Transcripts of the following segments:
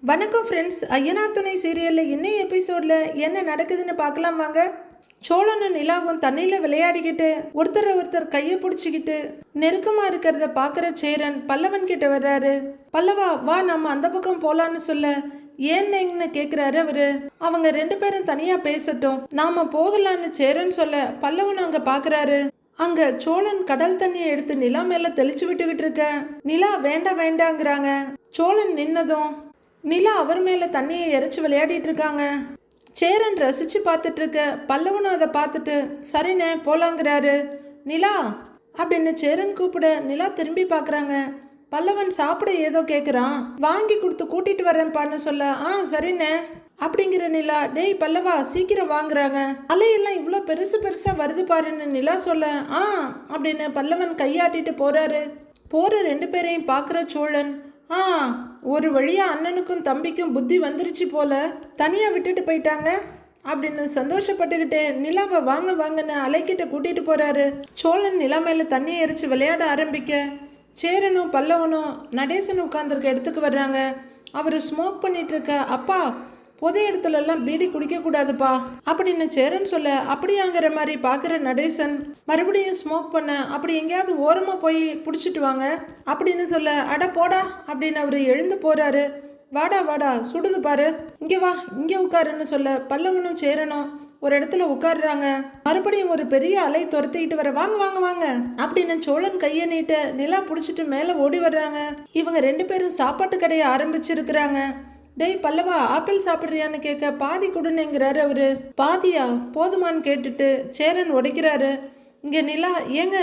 வணக்கம் ஃப்ரெண்ட்ஸ். ஐயனார் துணை சீரியலில் இன்னும் எபிசோடில் என்ன நடக்குதுன்னு பார்க்கலாம் வாங்க. சோழனும் நிலாவும் தண்ணியில் விளையாடிக்கிட்டு ஒருத்தர் கையை பிடிச்சிக்கிட்டு நெருக்கமாக இருக்கிறத பார்க்குற சேரன் பல்லவன் கிட்ட வர்றாரு. பல்லவா வா, நம்ம அந்த பக்கம் போகலான்னு சொல்ல ஏன்னு கேட்குறாரு அவரு. அவங்க ரெண்டு பேரும் தனியாக பேசட்டும், நாம போகலான்னு சேரன் சொல்ல பல்லவன் அங்கே பார்க்குறாரு. அங்க சோழன் கடல் தண்ணியை எடுத்து நிலா மேல தெளிச்சு விட்டுக்கிட்டு இருக்க. நிலா வேண்டாம் வேண்டாங்கிறாங்க. சோழன் நின்னதும் நிலா அவர் மேல தண்ணியை எரிச்சு விளையாடிட்டு இருக்காங்க. சேரன் ரசிச்சு பார்த்துட்டு இருக்க. பல்லவனும் அதை பார்த்துட்டு சரிண்ணே போலாங்கிறாரு. நிலா அப்படின்னு சேரன் கூப்பிட நிலா திரும்பி பார்க்குறாங்க. பல்லவன் சாப்பிட ஏதோ கேட்குறான். வாங்கி கொடுத்து கூட்டிட்டு வரேன்ப்பான்னு சொல்ல சரிண்ணே அப்படிங்கிற நிலா, டேய் பல்லவா சீக்கிரம் வாங்குறாங்க, அலையெல்லாம் இவ்வளோ பெருசு பெருசாக வருது பாருன்னு நிலா சொல்ல அப்படின்னு பல்லவன் கையாட்டிட்டு போகிறாரு. போகிற ரெண்டு பேரையும் பார்க்குற சோழன் ஒரு வழியாக அண்ணனுக்கும் தம்பிக்கும் புத்தி வந்துருச்சு போல, தனியாக விட்டுட்டு போயிட்டாங்க அப்படின்னு சந்தோஷப்பட்டுக்கிட்டே நிலாவை வாங்க வாங்கன்னு அலைக்கிட்ட கூட்டிகிட்டு போகிறாரு. சோழன் நிலா மேலே தண்ணி எரிச்சு விளையாட ஆரம்பிக்க சேரனும் பல்லவனும் நடேசன் உட்காந்துருக்க இடத்துக்கு வர்றாங்க. அவர் ஸ்மோக் பண்ணிட்டு இருக்க. அப்பா பொது இடத்துலலாம் பீடி குடிக்கக்கூடாதுப்பா அப்படின்னு சேரன் சொல்ல அப்படியாங்கிற மாதிரி பார்க்குற நடேசன் மறுபடியும் ஸ்மோக் பண்ண, அப்படி எங்கேயாவது ஓரமாக போய் பிடிச்சிட்டு வாங்க அப்படின்னு சொல்ல அட போடா அப்படின்னு அவர் எழுந்து போகிறாரு. வாடா வாடா சுடுது பாரு, இங்கே வா இங்கே உட்காருன்னு சொல்ல பல்லவனும் சேரனும் ஒரு இடத்துல உட்காடுறாங்க. மறுபடியும் ஒரு பெரிய அலை துரத்திக்கிட்டு வர வாங்க வாங்க வாங்க அப்படின்னு சோழன் கையை நீட்ட நிலா பிடிச்சிட்டு மேலே ஓடி வர்றாங்க. இவங்க ரெண்டு பேரும் சாப்பாட்டு கடையை ஆரம்பிச்சிருக்கிறாங்க. டேய் பல்லவா ஆப்பிள் சாப்பிட்றியான்னு கேட்க பாதி கொடுன்னுங்கிறாரு அவரு. பாதியா போதுமான்னு கேட்டுட்டு சேரன் உடைக்கிறாரு. இங்கே நிலா ஏங்க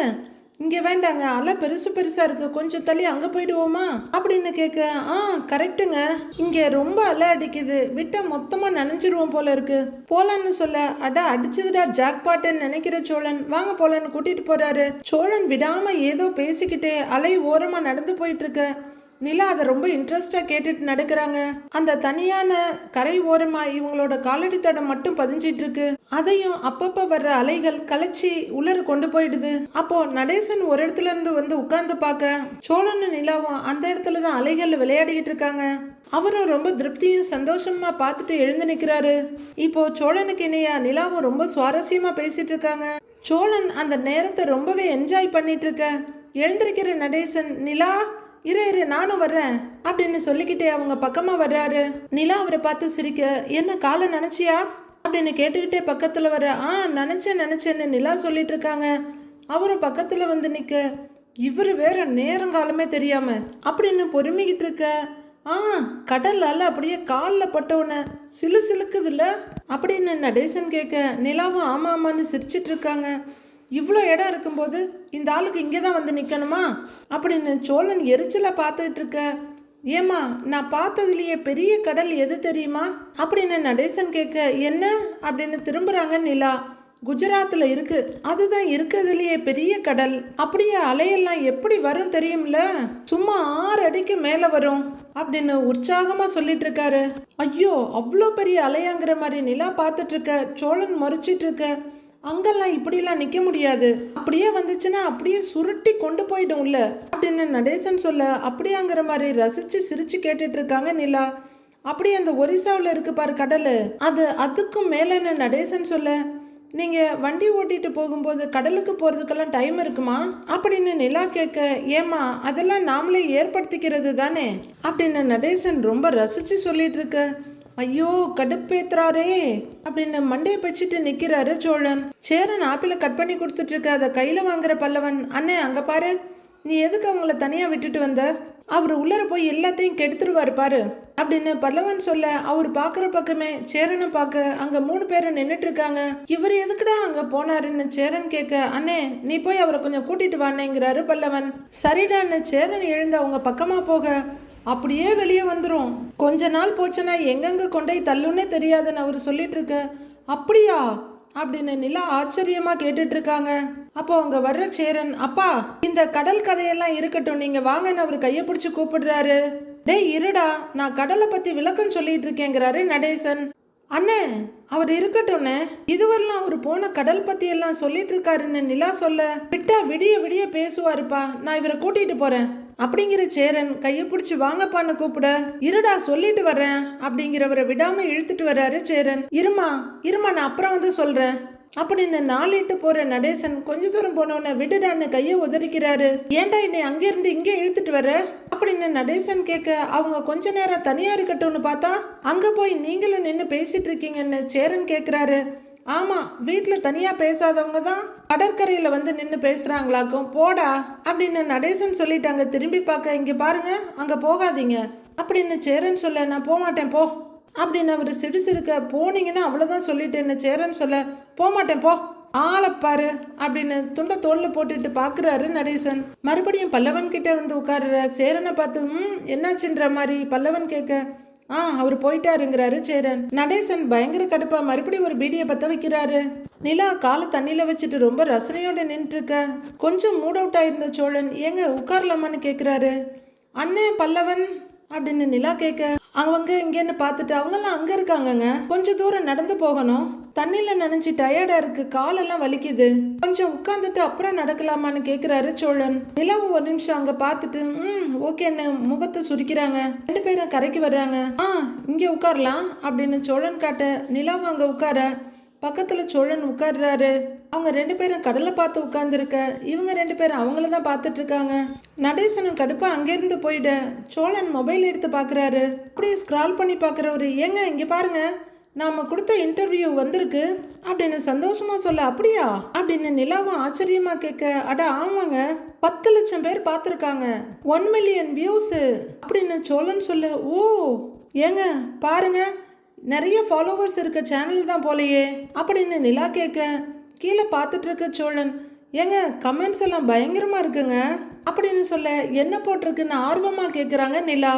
இங்கே வேண்டாங்க, அலை பெருசு பெருசாக இருக்குது, கொஞ்சம் தள்ளி அங்கே போயிடுவோமா அப்படின்னு கேட்க கரெக்டுங்க, இங்கே ரொம்ப அலை அடிக்குது, விட்டால் மொத்தமாக நனைஞ்சிருவோம் போல இருக்கு, போலான்னு சொல்ல அடா அடிச்சதுடா ஜாக்பாட்டுன்னு நினைக்கிற சோழன் வாங்க போலான்னு கூட்டிகிட்டு போகிறாரு. சோழன் விடாமல் ஏதோ பேசிக்கிட்டே அலை ஓரமாக நடந்து போயிட்டு இருக்க. நிலா அதை ரொம்ப இன்ட்ரெஸ்டாக கேட்டுட்டு நடக்கிறாங்க. அந்த தனியான கரை ஓரமாக இவங்களோட காலடி தடம் மட்டும் பதிஞ்சிட்டு இருக்கு. அதையும் அப்பப்போ வர்ற அலைகள் கலைச்சி உள்ளர கொண்டு போயிடுது. அப்போ நடேசன் ஒரு இடத்துல இருந்து வந்து உட்கார்ந்து பார்க்க சோழனும் நிலாவும் அந்த இடத்துல தான் அலைகள் விளையாடிக்கிட்டு இருக்காங்க. அவரும் ரொம்ப திருப்தியும் சந்தோஷமா பார்த்துட்டு எழுந்து நிற்கிறாரு. இப்போ சோழனுக்கு இணையா நிலாவும் ரொம்ப சுவாரஸ்யமா பேசிட்டு இருக்காங்க. சோழன் அந்த நேரத்தை ரொம்பவே என்ஜாய் பண்ணிட்டு இருக்க. எழுந்திருக்கிற நடேசன் நிலா இரு நானும் வர்றேன் அப்படின்னு சொல்லிக்கிட்டே அவங்க பக்கமாக வர்றாரு. நிலா அவரை பார்த்து சிரிக்க என்ன காலை நினச்சியா அப்படின்னு கேட்டுக்கிட்டே பக்கத்தில் வர நினச்சேன்னு நிலா சொல்லிட்டு இருக்காங்க. அவரும் பக்கத்தில் வந்து நிற்க இவர் வேற நேரங்காலமே தெரியாம அப்படின்னு பொறுமிக்கிட்டு இருக்க. கடலால் அப்படியே காலில் பட்டவுன சிலுக்குதுல்ல அப்படின்னு நடேசன் கேட்க நிலாவும் ஆமான்னு சிரிச்சிட்டு இருக்காங்க. இவ்வளோ இடம் இருக்கும்போது இந்த ஆளுக்கு இங்கே தான் வந்து நிற்கணுமா அப்படின்னு சோழன் எரிச்சலை பார்த்துட்டு இருக்க. ஏமா நான் பார்த்ததுலேயே பெரிய கடல் எது தெரியுமா அப்படின்னு நடேசன் கேட்க என்ன அப்படின்னு திரும்புகிறாங்க நிலா. குஜராத்தில் இருக்கு, அதுதான் இருக்கிறதுலையே பெரிய கடல். அப்படியே அலையெல்லாம் எப்படி வரும் தெரியும்ல, சும்மா 6 அடிக்கு மேலே வரும் அப்படின்னு உற்சாகமாக சொல்லிட்டு இருக்காரு. ஐயோ அவ்வளோ பெரிய அலையாங்கிற மாதிரி நிலா பார்த்துட்டு இருக்க. சோழன் மறைச்சிட்டு இருக்க. அங்கெல்லாம் இப்படிலாம் நிற்க முடியாது, அப்படியே வந்துச்சுன்னா அப்படியே சுருட்டி கொண்டு போயிடும்ல அப்படின்னு நடேசன் சொல்ல அப்படியாங்கிற மாதிரி ரசித்து சிரித்து கேட்டுட்டு இருக்காங்க நிலா. அப்படியே அந்த ஒரிசாவில் இருக்கு பாரு கடல், அதுக்கும் மேலேன்னு நடேசன் சொல்ல நீங்கள் வண்டி ஓட்டிட்டு போகும்போது கடலுக்கு போகிறதுக்கெல்லாம் டைம் இருக்குமா அப்படின்னு நிலா கேட்க ஏமா அதெல்லாம் நாமளே ஏற்படுத்திக்கிறது தானே அப்படின்னு நடேசன் ரொம்ப ரசித்து சொல்லிட்டு இருக்க. ஐயோ கடுப்பேத்துறாரே அப்படின்னு மண்டையை பச்சிட்டு நிற்கிறாரு சோழன். சேரன் ஆப்பிளை கட் பண்ணி கொடுத்துட்டு இருக்க. அதை கையில் வாங்குற பல்லவன் அண்ணே அங்கே பாரு, நீ எதுக்கு அவங்கள தனியாக விட்டுட்டு வந்த, அவர் உள்ளர போய் எல்லாத்தையும் கெடுத்துருவார் பாரு அப்படின்னு பல்லவன் சொல்ல அவர் பார்க்குற பக்கமே சேரனை பார்க்க அங்கே 3 பேரும் நின்றுட்டு இருக்காங்க. இவர் எதுக்குடா அங்கே போனாருன்னு சேரன் கேட்க அண்ணே நீ போய் அவரை கொஞ்சம் கூட்டிட்டு வானேங்கிறாரு பல்லவன். சரிடான்னு சேரன் எழுந்து அவங்க பக்கமாக போக அப்படியே வெளியே வந்துடும். கொஞ்ச நாள் போச்சுன்னா எங்கெங்க கொண்டே தள்ளுன்னே தெரியாதுன்னு அவர் சொல்லிட்டு இருக்க. அப்படியா அப்படின்னு நிலா ஆச்சரியமா கேட்டுட்டு இருக்காங்க. அப்போ அவங்க வர்ற சேரன் அப்பா இந்த கடல் கதையெல்லாம் இருக்கட்டும், நீங்க வாங்கன்னு அவர் கையை பிடிச்சி கூப்பிடுறாரு. டேய் இருடா, நான் கடலை பத்தி விளக்கம் சொல்லிட்டு இருக்கேங்கிறாரு நடேசன். அண்ணே அவர் இருக்கட்டும்னு இதுவரெல்லாம் அவர் போன கடல் பத்தி எல்லாம் சொல்லிட்டு இருக்காருன்னு நிலா சொல்ல விட்டா விடிய விடிய பேசுவாருப்பா, நான் இவரை கூட்டிட்டு போறேன் அப்படிங்கிற சேரன் கையை பிடிச்சி வாங்கப்பான்னு கூப்பிட, இருடா சொல்லிட்டு வரேன் அப்படிங்கிறவரை விடாம இழுத்துட்டு வர்றாரு சேரன். இருமா நான் அப்புறம் வந்து சொல்றேன் அப்படின்னு நாளிட்டு போற நடேசன் கொஞ்ச தூரம் போனோன்னு விடுடான்னு கையை உதறிக்கிறாரு. ஏன்டா என்னை அங்கிருந்து இங்கே இழுத்துட்டு வர அப்படின்னு நடேசன் கேட்க, அவங்க கொஞ்ச நேரம் தனியா இருக்கட்டும்னு பார்த்தா அங்க போய் நீங்களும் நின்று பேசிட்டு இருக்கீங்கன்னு சேரன் கேட்கிறாரு. ஆமா, வீட்டுல தனியா பேசாதவங்க தான் கடற்கரையில வந்து நின்று பேசுறாங்களாக்கும், போடா அப்படின்னு நடேசன் சொல்லிட்டாங்க. திரும்பி பார்க்க, இங்க பாருங்க அங்க போகாதீங்க அப்படின்னு சேரன் சொல்ல, நான் போகமாட்டேன் போ அப்படின்னு அவர் சிடுசிடுக்க, போனீங்கன்னா அவ்வளோதான் சொல்லிட்டேன்னு சேரன் சொல்ல, போகமாட்டேன் போ ஆளப்பாரு அப்படின்னு துண்டை தோல்ல போட்டுட்டு பாக்குறாரு நடேசன். மறுபடியும் பல்லவன் கிட்ட வந்து உட்கார்ற சேரனை பார்த்து என்னாச்சுன்ற மாதிரி பல்லவன் கேட்க, அவர் போயிட்டாருங்கிறாரு சேரன். நடேசன் பயங்கர கடுப்பா மறுபடியும் ஒரு பீடியை பத்த வைக்கிறாரு. நிலா காலை தண்ணியில வச்சுட்டு ரொம்ப ரசனையோட நின்று இருக்க. கொஞ்சம் மூட் அவுட் ஆயிருந்த சோழன், ஏங்க உட்காரலாமான்னு கேட்கிறாரு. அண்ணே பல்லவன் அப்படின்னு நிலா கேட்க, அவங்க இங்கேன்னு பார்த்துட்டு, அவங்கெல்லாம் அங்க இருக்காங்கங்க, கொஞ்சம் தூரம் நடந்து போகணும், தண்ணியில நனைஞ்சு டயர்டா இருக்கு, காலெல்லாம் வலிக்குது, கொஞ்சம் உட்காந்துட்டு அப்புறம் நடக்கலாமான்னு கேட்கிறாரு சோழன். நிலாவும் ஒரு நிமிஷம் அங்க பார்த்துட்டு ஓகேன்னு முகத்தை சுரிக்கிறாங்க. ரெண்டு பேரும் கரைக்கு வர்றாங்க. இங்க உட்காரலாம் அப்படின்னு சோழன் காட்ட, நிலாவும் அங்க உட்கார பக்கத்துல சோழன் உட்கார்றாரு. அவங்க ரெண்டு பேரும் கடலை பார்த்து உட்கார்ந்துருக்க, இவங்க ரெண்டு பேரும் அவங்கள தான் பார்த்துட்டு இருக்காங்க. நடேசனும் கடுப்பா அங்கேருந்து போயிட சோழன் மொபைல் எடுத்து பார்க்குறாரு. அப்படியே ஸ்க்ரால் பண்ணி பார்க்குறவரு, ஏங்க இங்கே பாருங்க, நாம கொடுத்த இன்டர்வியூ வந்திருக்கு அப்படின்னு சந்தோஷமா சொல்ல, அப்படியா அப்படின்னு நிலாவும் ஆச்சரியமா கேட்க, அட ஆமாங்க, 10 லட்சம் பேர் பார்த்துருக்காங்க, 1 மில்லியன் வியூஸ் அப்படின்னு சோழன் சொல்ல, ஓ ஏங்க பாருங்க, நிறைய ஃபாலோவர்ஸ் இருக்க சேனல் தான் போலையே அப்படின்னு நிலா கேட்க, கீழே பார்த்துட்டு இருக்க சோழன், ஏங்க கமெண்ட்ஸ் எல்லாம் பயங்கரமா இருக்குங்க அப்படின்னு சொல்ல, என்ன போட்டிருக்குன்னு ஆர்வமா கேட்குறாங்க நிலா.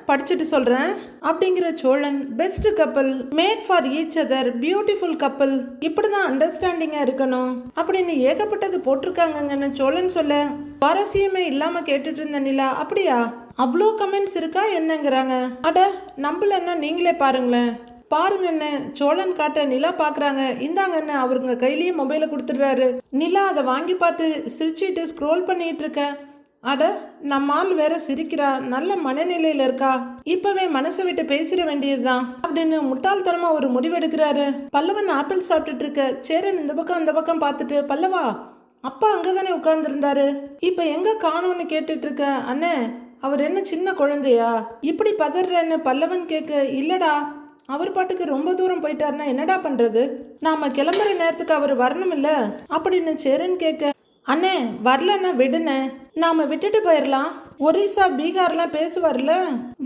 படிச்சுட்டு சொல்றேன் அப்படிங்கிற சோழன், பெஸ்ட் கப்பல், made for each other, beautiful கப்பல், இப்படிதான் அண்டர்ஸ்டாண்டிங்கா இருக்கணும் அப்படின்னு ஏகப்பட்டது போட்டிருக்காங்கன்னு சோழன் சொல்ல, சுவாரஸ்யமே இல்லாம கேட்டுட்டு இருந்த நிலா, அப்படியா அவ்வளோ கமெண்ட்ஸ் இருக்கா என்னங்கிறாங்க. அட நம்பலன்னா நீங்களே பாருங்களேன், பாருங்கன்னு சோழன் காட்ட நிலா பாக்குறாங்க. இந்தாங்கன்னு அவருங்க கையிலேயே மொபைலை கொடுத்துடுறாரு. நிலா அதை வாங்கி பார்த்து சிரிச்சிட்டு ஸ்க்ரோல் பண்ணிட்டு இருக்க, அட நம்ம ஆள் வேற சிரிக்கிறா, நல்ல மனநிலையில இருக்கா, இப்பவே மனசை விட்டு பேசிட வேண்டியதுதான் அப்படின்னு முட்டாள்தனமா ஒரு முடிவெடுக்கிறாரு. பல்லவன் ஆப்பிள் சாப்பிட்டுட்டு இருக்க, சேரன் இந்த பக்கம் அந்த பக்கம் பார்த்துட்டு, பல்லவா அப்பா அங்கதானே உட்கார்ந்துருந்தாரு, இப்ப எங்க காணோன்னு கேட்டுட்டு இருக்க, அண்ணே அவர் என்ன சின்ன குழந்தையா இப்படி பதறன்னு பல்லவன் கேட்க, இல்லடா அவர் பாட்டுக்கு ரொம்ப தூரம் போயிட்டாருன்னா என்னடா பண்றது, நாம கிளம்புற நேரத்துக்கு அவர் வரணும் இல்ல அப்படின்னு சேரன் கேட்க, அண்ணே வரலன்னா விடுன, நாம விட்டுட்டு போயிடலாம், ஒரிசா பீகார்லாம் பேசுவார்ல,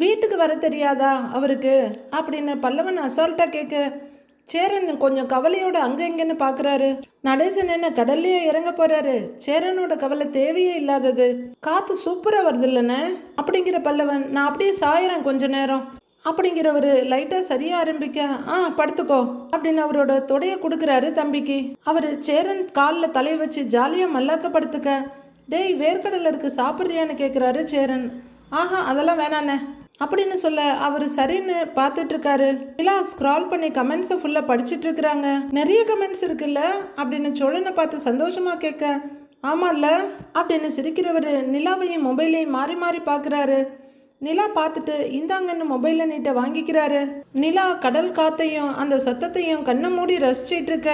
வீட்டுக்கு வர தெரியாதா அவருக்கு அப்படின்னு பல்லவன் அசால்ட்டா கேட்க, சேரன் கொஞ்சம் கவலையோட அங்க இங்கன்னு பாக்குறாரு. நடேசன் என்ன கடல்லையே இறங்க போறாரு, சேரனோட கவலை தேவையே இல்லாதது, காத்து சூப்பரா வருது இல்லைன்னு அப்படிங்கிற பல்லவன், நான் அப்படியே சாயிறேன் கொஞ்ச நேரம் அப்படிங்கிறவரு லைட்டா சரியா ஆரம்பிக்க, படுத்துக்கோ அப்படின்னு அவரோட தொடைய கொடுக்குறாரு தம்பிக்கு. அவரு சேரன் காலில் தலையை வச்சு ஜாலியா மல்லாக்க படுத்துக்க, டேய் வேர்க்கடலை இருக்கு சாப்பிட்றியான்னு கேட்குறாரு சேரன். ஆஹா அதெல்லாம் வேணாண்ணே அப்படின்னு சொல்ல அவர் சரின்னு பார்த்துட்டு இருக்காரு. நிலா ஸ்க்ரால் பண்ணி கமெண்ட்ஸை ஃபுல்லாக படிச்சுட்டு இருக்கிறாங்க. நிறைய கமெண்ட்ஸ் இருக்குல்ல அப்படின்னு சோழனை பார்த்து சந்தோஷமா கேட்க, ஆமாம்ல அப்படின்னு சிரிக்கிறவர் நிலாவையும் மொபைலையும் மாறி மாறி பார்க்குறாரு. நிலா பார்த்துட்டு இந்தாங்கன்னு மொபைலை நீட்ட வாங்கிக்கிறாரு. நிலா கடல் காத்தையும் அந்த சத்தத்தையும் கண்ணை மூடி ரசிச்சிட்டு இருக்க,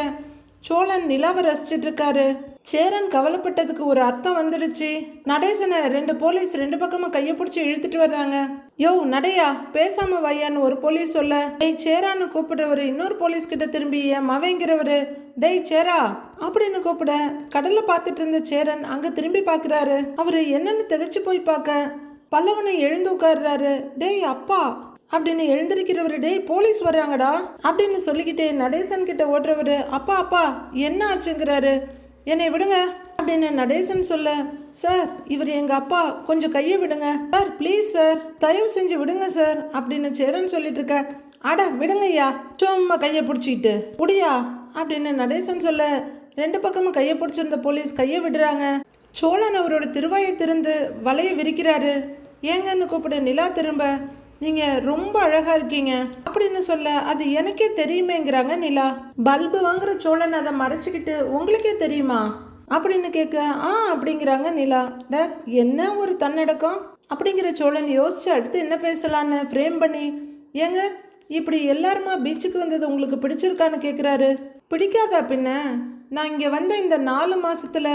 சோழன் நிலாவை ரசிச்சிட்டு இருக்காரு. சேரன் கவலைப்பட்டதுக்கு ஒரு அர்த்தம் வந்துடுச்சு. நடேசனை 2 போலீஸ் 2 பக்கமும் கையை பிடிச்சி இழுத்துட்டு வர்றாங்க. யோ நடையா பேசாம வையான்னு ஒரு போலீஸ் சொல்ல, டேய் சேரான்னு கூப்பிடுறவரு இன்னொரு போலீஸ் கிட்ட திரும்பி என் மவைங்கிறவரு, டேய் சேரா அப்படின்னு கூப்பிட, கடலை பார்த்துட்டு இருந்த சேரன் அங்க திரும்பி பார்க்குறாரு. அவரு என்னன்னு திகைச்சு போய் பார்க்க பல்லவனை எழுந்து உட்கார்றாரு. டேய் அப்பா அப்படின்னு எழுந்திருக்கிறவரு, டேய் போலீஸ் வர்றாங்கடா அப்படின்னு சொல்லிக்கிட்டே நடேசன் கிட்ட ஓடுறவரு, அப்பா அப்பா என்ன ஆச்சுங்கிறாரு. என்னை விடுங்க அப்படின்னு நடேசன் சொல்ல, சார் இவர் எங்க அப்பா, கொஞ்சம் கையை விடுங்க சார், ப்ளீஸ் சார், தயவு செஞ்சு விடுங்க சார் அப்படின்னு சேரன் சொல்லிட்டு இருக்க, அட விடுங்கய்யா சும்மா கையை பிடிச்சிக்கிட்டு முடியா அப்படின்னு நடேசன் சொல்ல, 2 பக்கமும் கையை பிடிச்சிருந்த போலீஸ் கையை விடுறாங்க. சோழன் அவரோட திருவாயை திறந்து வலையை விரிக்கிறாரு. ஏங்கன்னு கூப்பிட நிலா திரும்ப, நீங்க ரொம்ப அழகா இருக்கீங்க அப்படின்னு சொல்ல, அது எனக்கே தெரியுமேங்கிறாங்க நிலா. பல்பு வாங்குற சோழன் அதை மறைச்சிக்கிட்டு, உங்களுக்கே தெரியுமா அப்படின்னு கேட்க அப்படிங்கிறாங்க நிலா. என்ன ஒரு தன்னடக்கம் அப்படிங்கிற சோழன் யோசிச்சு அடுத்து என்ன பேசலான்னு ஃப்ரேம் பண்ணி, ஏங்க இப்படி எல்லாருமா பீச்சுக்கு வந்தது உங்களுக்கு பிடிச்சிருக்கான்னு கேட்குறாரு. பிடிக்காதா பின்ன? நான் இங்கே வந்த இந்த 4 மாசத்துல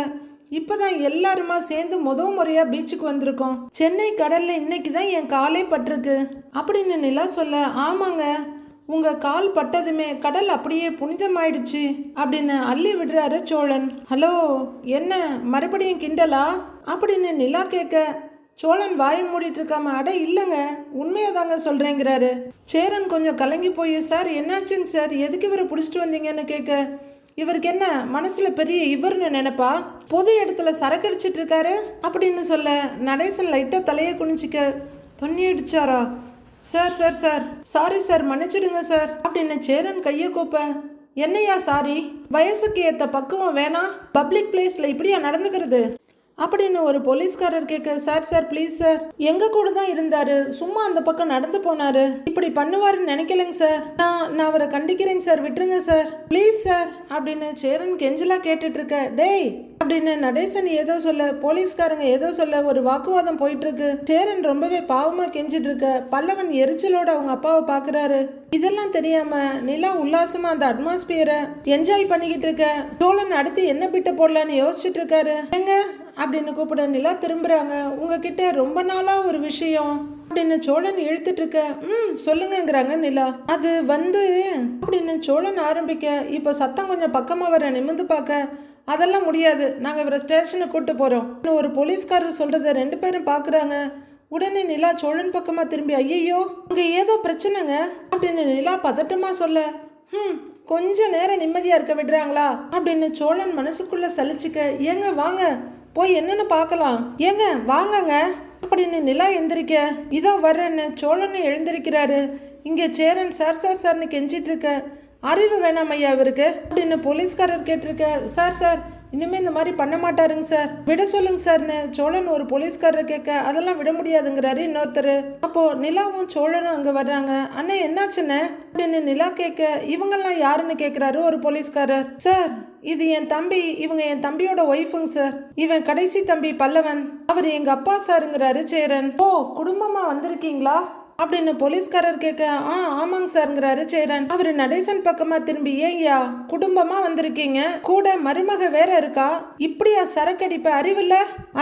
இப்போதான் எல்லாருமா சேர்ந்து முறையாக பீச்சுக்கு வந்திருக்கோம். சென்னை கடல்ல இன்னைக்கு தான் என் காலே பட்டிருக்கு அப்படின்னு நிலா சொல்ல, ஆமாங்க உங்க கால் பட்டதுமே கடல் அப்படியே புனிதமாயிடுச்சு அப்படின்னு அள்ளி விடுறாரு சோழன். ஹலோ என்ன மறுபடியும் கிண்டலா அப்படின்னு நிலா கேட்க, சோழன் வாயை மூடிட்டு இருக்காம, அட இல்லைங்க உண்மையாதாங்க சொல்றேங்கிறாரு. சேரன் கொஞ்சம் கலங்கி போய், சார் என்னாச்சுங்க சார், எதுக்கு இவரை பிடிச்சிட்டு வந்தீங்கன்னு கேட்க, இவருக்கு என்ன மனசுல பெரிய இவர்னு நினைப்பா, பொது இடத்துல சரக்கு அடிச்சிட்டு இருக்காரு அப்படின்னு சொல்ல, நடேசன் லைட்டா தலையை குனிச்சிக்க, தொண்ணி அடிச்சாரா sir, sir sir sorry sir மன்னிச்சிடுங்க சார் அப்படின்னு சேரன் கையை கூப்ப, என்னையா சாரி, வயசுக்கு ஏத்த பக்குவம் வேணாம், பப்ளிக் பிளேஸ்ல இப்படியா நடந்துக்கிறது அப்படின்னு ஒரு போலீஸ்காரர் கேட்க, சார் சார் ப்ளீஸ் சார், எங்க கூட தான் இருந்தாரு, சும்மா அந்த பக்கம் நடந்து போனாரு, இப்படி பண்ணுவாருன்னு நினைக்கலங்க சார், நான் அவரை கண்டிக்கிறேங்க சார், விட்டுருங்க சார் ப்ளீஸ் சார் அப்படின்னு சேரன் கெஞ்சலா கேட்டுட்டு இருக்க. டேய் அப்படின்னு நடேசன் ஏதோ சொல்ல, போலீஸ்காரங்க ஏதோ சொல்ல ஒரு வாக்குவாதம் போயிட்டு இருக்கு. சேரன் ரொம்பவே பாவமா கெஞ்சிட்டு இருக்க. பல்லவன் எரிச்சலோட அவங்க அப்பாவை பாக்குறாரு. இதெல்லாம் தெரியாம நிலா உல்லாசமா அந்த அட்மாஸ்பியரை என்ஜாய் பண்ணிக்கிட்டு இருக்க. சோழன் அடுத்து என்ன பிட்ட போடலான்னு யோசிச்சுட்டு இருக்காரு. எங்க அப்படின்னு கூப்பிட நிலா திரும்புறாங்க. உங்ககிட்ட ரொம்ப நாளா ஒரு விஷயம் அப்படின்னு சோழன் இழுத்துட்டு இருக்க. சொல்லுங்கிறாங்க நிலா. அது வந்து அப்படின்னு சோழன் ஆரம்பிக்க, இப்ப சத்தம் கொஞ்சம் பக்கமா வர நிமிந்து பார்க்க, அதெல்லாம் முடியாது, நாங்க இவரை ஸ்டேஷனுக்கு கூட்டு போறோம் ஒரு போலீஸ்காரர் சொல்றத 2 பேரும் பாக்குறாங்க. உடனே நிலா சோழன் பக்கமா திரும்பி, ஐயோ அங்க ஏதோ பிரச்சனைங்க அப்படின்னு நிலா பதட்டமா சொல்ல, கொஞ்ச நேரம் நிம்மதியா இருக்க விடுறாங்களா அப்படின்னு சோழன் மனசுக்குள்ள சலிச்சுக்க, ஏங்க வாங்க போய் என்னன்னு பார்க்கலாம், ஏங்க வாங்கங்க அப்படின்னு நிலா எந்திரிக்க, இதோ வர்றேன்னு சோழன் எழுந்திருக்கிறாரு. இங்க சேரன் சார் சார் சார்னு கெஞ்சிட்டு இருக்க, அறிவு வேணாம் ஐயா இவருக்கு அப்படின்னு போலீஸ்காரர் கேட்டிருக்க. சார் சார் இனிமே இந்த மாதிரி பண்ண மாட்டாருங்க சார், விட சொல்லுங்க சார்னு சோழன் ஒரு போலீஸ்காரர் கேட்க, அதெல்லாம் விட முடியாதுங்கிறாரு இன்னொருத்தர். அப்போ நிலாவும் சோழனும் அங்க வர்றாங்க. அண்ணே என்னாச்சுன்னு அப்படின்னு நிலா கேட்க, இவங்கெல்லாம் யாருன்னு கேட்கிறாரு ஒரு போலீஸ்காரர். சார் இது என் தம்பி, இவங்க என் தம்பியோட ஒய்ஃபுங்க சார், இவன் கடைசி தம்பி பல்லவன், அவர் எங்க அப்பா சாருங்கிறாரு சேரன். ஓ குடும்பமா வந்திருக்கீங்களா அப்படின்னு போலீஸ்காரர் கேட்க, ஆமாங்க சார்ங்கிறாரு சேரன். அவரு நடேசன் பக்கமா திரும்பி, ஏய்யா குடும்பமா வந்திருக்கீங்க, கூட மருமக வேற இருக்கா, இப்படியா சரக்கடிப்ப, அறிவில்ல,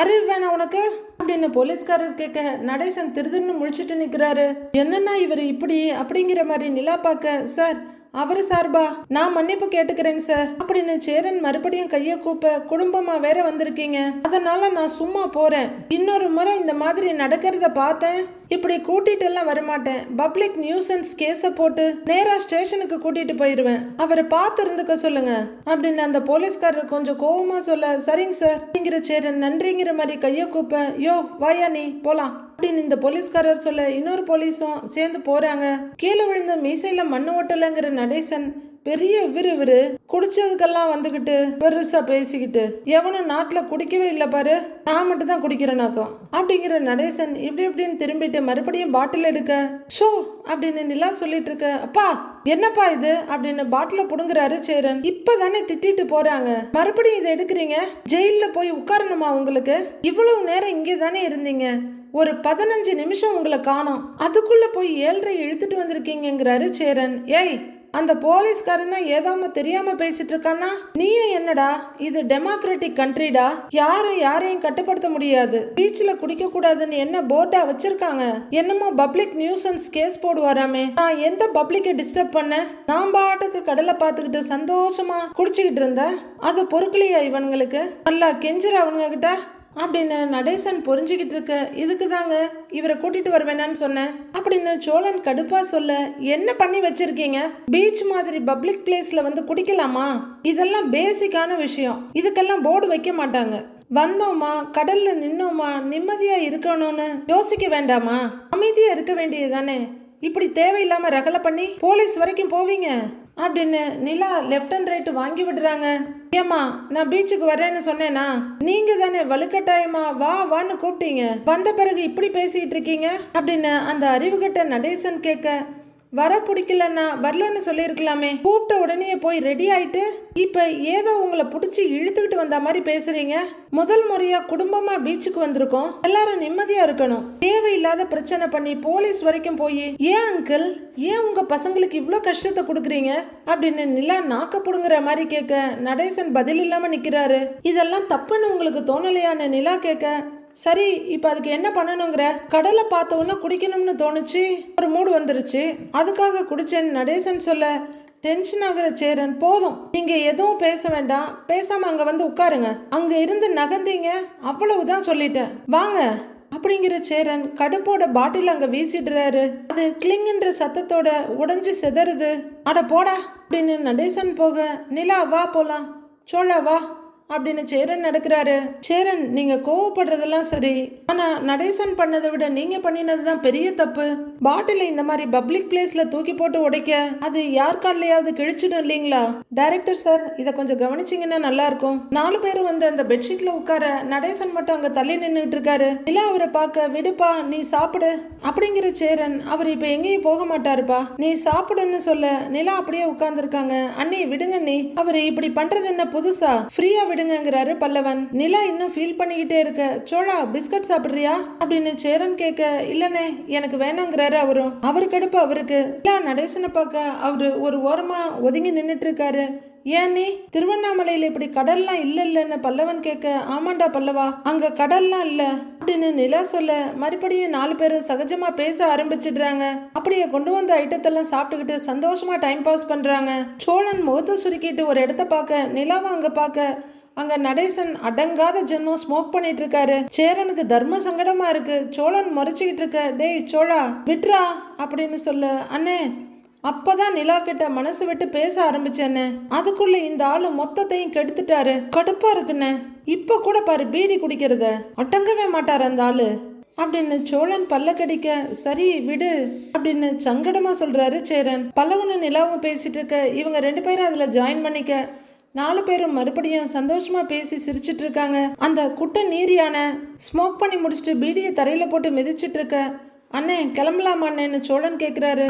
அறிவு வேணாம் உனக்கு அப்படின்னு போலீஸ்காரர் கேட்க, நடேசன் திருதுன்னு முழிச்சிட்டு நிக்கிறாரு. என்னன்னா இவர் இப்படி அப்படிங்கிற மாதிரி நிலா பார்க்க, சார் அவரு சார்பா நான் மன்னிப்பு கேட்டுக்கிறேங்க சார் அப்படின்னு சேரன் மறுபடியும் கைய கூப்ப, குடும்பமா வேற வந்திருக்கீங்க, அதனால நான் சும்மா போறேன், இன்னொரு முறை இந்த மாதிரி நடக்கிறத பார்த்தேன் இப்படி கூட்டிட்டு எல்லாம் வரமாட்டேன், பப்ளிக் நியூசன்ஸ் கேஸ போட்டு நேரா ஸ்டேஷனுக்கு கூட்டிட்டு போயிருவேன், அவரை பார்த்து இருந்துக்க சொல்லுங்க அப்படின்னு அந்த போலீஸ்காரர் கொஞ்சம் கோவமா சொல்ல, சரிங்க சார் அப்படிங்கிற சேரன் நன்றிங்கிற மாதிரி கைய கூப்ப, யோ வாயா நீ போலாம் அப்படின்னு இந்த போலீஸ்காரர் சொல்ல, இன்னொரு போலீஸும் சேர்ந்து போறாங்க. கீழே விழுந்த மீசையில மண்ணு ஓட்டலங்கிற நடேசன் பெரிய இவரு குடிச்சதுக்கெல்லாம் வந்துகிட்டு பெருசா பேசிக்கிட்டு, எவனும் நாட்டுல குடிக்கவே இல்லை பாரு, நான் மட்டும் தான் குடிக்கிறேனாக்கும் அப்படிங்கிற நடேசன் இப்படி இப்படின்னு திரும்பிட்டு மறுபடியும் பாட்டில் எடுக்க, ஷோ அப்படின்னு நிலா சொல்லிட்டு இருக்க, அப்பா என்னப்பா இது அப்படின்னு பாட்டில புடுங்குறாரு சேரன். இப்பதானே திட்டிட்டு போறாங்க, மறுபடியும் இதை எடுக்கிறீங்க, ஜெயில போய் உட்காரணுமா உங்களுக்கு, இவ்வளவு நேரம் இங்கே தானே இருந்தீங்க, ஒரு 15 நிமிஷம் உங்களை காணோம், அதுக்குள்ள போய் 7:30 இழுத்துட்டு வந்திருக்கீங்கிறாரு சேரன். ஏய் அந்த போலீஸ்காரன் தான் ஏதாம தெரியாம பேசிட்டு இருக்கானா, நீயும் என்னடா, இது டெமோக்ராட்டிக் கண்ட்ரிடா, யாரும் யாரையும் கட்டுப்படுத்த முடியாது, பீச்ல குடிக்க கூடாதுன்னு என்ன போர்டா வச்சிருக்காங்க, என்னமோ பப்ளிக் நியூசன்ஸ் கேஸ் போடுவாராமே, நான் எந்த பப்ளிக்கை டிஸ்டர்ப் பண்ண, நான் பாட்டுக்கு கடலை பார்த்துக்கிட்டு சந்தோஷமா குடிச்சுக்கிட்டு இருந்தேன், அது பொறுக்கலையா இவனுங்களுக்கு, நல்லா கெஞ்சிர அவனுங்க கிட்ட அப்படின்னு நடேசன் புரிஞ்சுக்கிட்டு இருக்க. இதுக்கு தாங்க இவரை கூட்டிட்டு வருவேனான்னு சொன்னேன் அப்படின்னு சோழன் கடுப்பா சொல்ல, என்ன பண்ணி வச்சிருக்கீங்க, பீச் மாதிரி பப்ளிக் பிளேஸ்ல வந்து குடிக்கலாமா, இதெல்லாம் பேசிக்கான விஷயம், இதுக்கெல்லாம் போர்டு வைக்க மாட்டாங்க, வந்தோமா கடல்ல நின்னோமா நிம்மதியா இருக்கணும்னு யோசிக்க வேண்டாமா, அமைதியா இருக்க வேண்டியதுதானே, இப்படி தேவையில்லாம ரகலை பண்ணி போலீஸ் வரைக்கும் போவீங்க அப்படின்னு நிலா லெஃப்ட் அண்ட் ரைட் வாங்கி விடுறாங்க. ஏமா நான் பீச்சுக்கு வரேன்னு சொன்னேனா, நீங்க தானே வலுக்கட்டாயமா வா வான்னு கூப்பிட்டீங்க, வந்த பிறகு இப்படி பேசிட்டு இருக்கீங்க அப்படின்னு அந்த அறிவுகட்ட நடேசன் கேட்க, வர பிடிக்கலன்னா வரலன்னு சொல்லியிருக்கலாமே. கூப்பிட்ட உடனே போய் ரெடி ஆயிட்டு இப்ப ஏதோ உங்களை பிடிச்சி இழுத்துக்கிட்டு வந்த மாதிரி பேசுறீங்க. முதல் முறையா குடும்பமா பீச்சுக்கு வந்திருக்கோம், எல்லாரும் நிம்மதியா இருக்கணும். தேவையில்லாத பிரச்சனை பண்ணி போலீஸ் வரைக்கும் போய் ஏன் அங்கிள், ஏன் உங்க பசங்களுக்கு இவ்வளோ கஷ்டத்தை கொடுக்குறீங்க அப்படின்னு நிலா நாக்க புடுங்குற மாதிரி கேட்க நடேசன் பதில் இல்லாம நிக்கிறாரு. இதெல்லாம் தப்புன்னு உங்களுக்கு தோணலையான நிலா கேட்க, சரி இப்ப அதுக்கு என்ன பண்ணணுங்கிற? கடலை பார்த்த உடனே குடிக்கணும்னு தோணுச்சு, ஒரு மூடு வந்துருச்சு, அதுக்காக குடிச்சேன்னு நடேசன் சொல்ல டென்ஷன் ஆகுற சேரன், போதும் நீங்க எதுவும் பேச வேண்டாம், பேசாம அங்க வந்து உட்காருங்க, அங்க இருந்து நகர்ந்தீங்க அவ்வளவுதான் சொல்லிட்டேன், வாங்க அப்படிங்கிற சேரன் கடுப்போட பாட்டில் அங்க வீசிடுறாரு. அது கிளிங்குன்ற சத்தத்தோட உடைஞ்சு சிதறுது. அட போடா அப்படின்னு நடேசன் போக, நிலா வா போலாம், சோழா வா அப்படின்னு சேரன் நடக்கிறாரு. சேரன், நீங்க கோவப்படுறதெல்லாம் சரி, ஆனா நடேசன் பண்ணதை விட நீங்க பண்ணினதுதான் பெரிய தப்பு. பாட்டில இந்த மாதிரி பப்ளிக் பிளேஸ்ல தூக்கி போட்டு உடைக்க அது யார் காலையாவது கிழிச்சிடும் இல்லீங்களா? டைரக்டர் சார், இதை கொஞ்சம் கவனிச்சிங்கன்னா நல்லா இருக்கும். 4 பேரும் வந்து அந்த பெட்ஷீட்ல உட்கார நடேசன் மட்டும் அங்க தள்ளி நின்றுட்டு இருக்காரு. இல்ல அவரை பார்க்க, விடுப்பா நீ சாப்பிடு அப்படிங்கிற சேரன், அவர் இப்ப எங்கேயும் போக மாட்டாருப்பா, நீ சாப்பிடுன்னு சொல்ல நிலா அப்படியே உட்கார்ந்து இருக்காங்க. அண்ணி விடுங்க, நீ அவரு இப்படி பண்றது என்ன புதுசா, ஃப்ரீயா விடுங்கிறாரு பல்லவன். நிலா இன்னும் ஃபீல் பண்ணிக்கிட்டே இருக்க, சோழா பிஸ்கட் சாப்பிடுறியா அப்படின்னு சேரன் கேட்க, இல்லனே எனக்கு வேணாங்கிறாரு அவரும். அவரு கடுப்பு அவருக்கு. நிலா நடேசனை பார்க்க அவரு ஒரு ஓரமா ஒதுங்கி நின்னுட்டு இருக்காரு. ஏன் நீ திருவண்ணாமலையில இப்படி கடல்லாம் இல்லன்னு பல்லவன் கேட்க, ஆமாண்டா பல்லவா, அங்க கடல்லாம் இல்ல அப்படின்னு நிலா சொல்ல மறுபடியும் 4 பேரும் சகஜமா பேச ஆரம்பிச்சிடுறாங்க. அப்படியே கொண்டு வந்த ஐட்டத்தெல்லாம் சாப்பிட்டுக்கிட்டு சந்தோஷமா டைம் பாஸ் பண்றாங்க. சோழன் முகத்தை சுருக்கிட்டு ஒரு இடத்த பார்க்க, நிலாவை அங்க பார்க்க, அங்க நடேசன் அடங்காத ஜென்மம் ஸ்மோக் பண்ணிட்டு இருக்காரு. சேரனுக்கு தர்ம சங்கடமா இருக்கு. சோழன் மறைச்சுக்கிட்டு இருக்க, டேய் சோழா விட்ரா அப்படின்னு சொல்ல, அண்ணே அப்பதான் நிலா கிட்ட மனசு விட்டு பேச ஆரம்பிச்சேன்னு, அதுக்குள்ள இந்த ஆளு மொத்தத்தையும் கெடுத்துட்டாரு, கடுப்பா இருக்குன்னு. இப்ப கூட பாரு பீடி குடிக்கிறத, அடங்கவே மாட்டாரு அந்த ஆளு அப்படின்னு சோழன் பல்ல கடிக்க, சரி விடு அப்படின்னு சங்கடமா சொல்றாரு சேரன். பல்லவனும் நிலாவும் பேசிட்டு இருக்க, இவங்க 2 பேரும் அதுல ஜாயின் பண்ணிக்க 4 பேரும் மறுபடியும் சந்தோஷமா பேசி சிரிச்சிட்டு இருக்காங்க. அந்த குட்டை நீரியான ஸ்மோக் பண்ணி முடிச்சுட்டு பீடியை தரையில போட்டு மிதிச்சிட்டு இருக்க, அண்ணே கிளம்பலாமான்னு சோழன் கேட்குறாரு.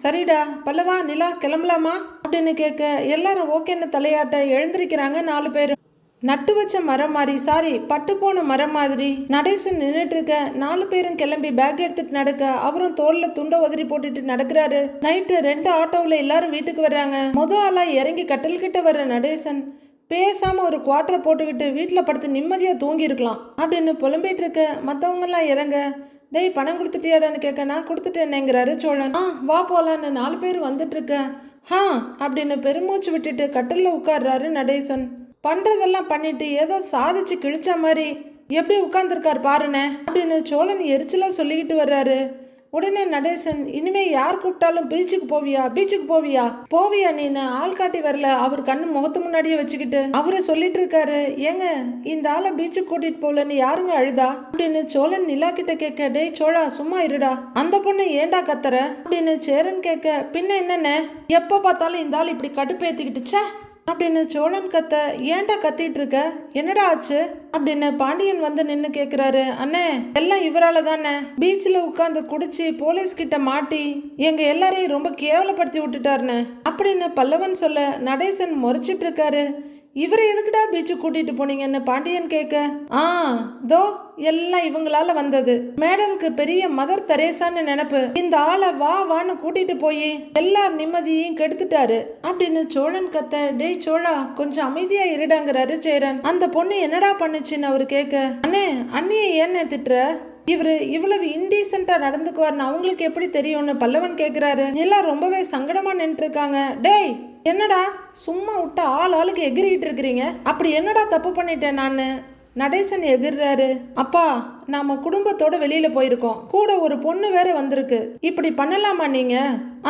சரிடா பல்லவா, நிலா கிளம்பலாமா அப்படின்னு கேட்க, எல்லாரும் ஓகேன்னு தலையாட்ட எழுந்திருக்கிறாங்க 4 பேரும். நட்டு வச்ச மரம் மாதிரி, சாரி பட்டு போன மரம் மாதிரி நடேசன் நின்றுட்டு இருக்க, 4 பேரும் கிளம்பி பேக் எடுத்துட்டு நடக்க, அவரும் தோல்ல துண்டை உதறி போட்டுட்டு நடக்கிறாரு. நைட்டு 2 ஆட்டோவில் எல்லாரும் வீட்டுக்கு வர்றாங்க. ஆளா இறங்கி கட்டல் கிட்ட வர்ற நடேசன் பேசாம ஒரு குவார்டரை போட்டுக்கிட்டு வீட்டில் படுத்து நிம்மதியா தூங்கி இருக்கலாம் அப்படின்னு புலம்பிட்டு இருக்க, மற்றவங்கெல்லாம் இறங்க, டேய் பணம் கொடுத்துட்டியாடான்னு கேட்க, நான் கொடுத்துட்டேனேங்கிறாரு சோழன். வா போலான்னு 4 பேர் வந்துட்டு இருக்க, அப்படின்னு பெருமூச்சு விட்டுட்டு கட்டல்ல உட்கார்றாரு நடேசன். பண்றதெல்லாம் பண்ணிட்டு ஏதோ சாதிச்சு கிழிச்ச மாதிரி எப்படி உட்கார்ந்துருக்காரு பாருனே அப்படின்னு சோழன் எரிச்சலா சொல்லிக்கிட்டு வர்றாரு. உடனே நடேசன், இனிமே யார் கூப்பிட்டாலும் பீச்சுக்கு போவியா, பீச்சுக்கு போவியா, போவியா நீன்னு ஆள் காட்டி வரல அவர் கண்ணு முகத்து முன்னாடியே வச்சுக்கிட்டு அவரை சொல்லிட்டு இருக்காரு. ஏங்க இந்த ஆளை பீச்சுக்கு கூட்டிட்டு போகலன்னு யாருங்க அழுதா அப்படின்னு சோழன் நிலா கிட்ட கேட்க, டேய் சோழா சும்மா இருடா, அந்த பொண்ணு ஏண்டா கத்துற அப்படின்னு சேரன் கேட்க, பின்ன என்னன்னு எப்ப பார்த்தாலும் இந்த ஆள் இப்படி கடுப்பேத்திக்கிட்டுச்சா அப்படின்னு சோழன் கத்த, ஏன்டா கத்திட்டு இருக்க, என்னடா ஆச்சு அப்படின்னு பாண்டியன் வந்து நின்று கேட்குறாரு. அண்ணே எல்லாம் இவரால தானே, பீச்சில் உட்காந்து குடிச்சு போலீஸ் கிட்ட மாட்டி எங்க எல்லாரையும் ரொம்ப கேவலப்படுத்தி விட்டுட்டாருன்னு அப்படின்னு பல்லவன் சொல்ல நடேசன் முறைச்சிட்டு இருக்காரு. இவரை எதுக்குடா பீச்சு கூட்டிட்டு போனீங்கன்னு பாண்டியன் கேட்க, தோ எல்லாம் இவங்களால வந்தது, மேடம்க்கு பெரிய மதர் தெரேசான்னு நினைப்பு, இந்த ஆளை வா வான்னு கூட்டிட்டு போய் எல்லார் நிம்மதியையும் கெடுத்துட்டாரு அப்படின்னு சோழன் கத்த, டேய் சோழா கொஞ்சம் அமைதியா இருடாங்கிறாரு சேரன். அந்த பொண்ணு என்னடா பண்ணுச்சுன்னு அவரு கேட்க, அண்ணே அண்ணியை ஏன்னு திட்டுற, இவரு இவ்வளவு இன்டீசென்டா நடந்துக்குவார்னு அவங்களுக்கு எப்படி தெரியும்னு பல்லவன் கேட்கிறாரு. எல்லாம் ரொம்பவே சங்கடமா நின்று இருக்காங்க. டேய் என்னடா சும்மா விட்டு ஆளுக்கு எகிரிட்டு இருக்கிறீங்க, அப்படி என்னடா தப்பு பண்ணிட்டேன் நான் நடேசன் எகிர்றாரு. அப்பா நாம குடும்பத்தோட வெளியில போயிருக்கோம், கூட ஒரு பொண்ணு வேற வந்திருக்கு, இப்படி பண்ணலாமா நீங்க?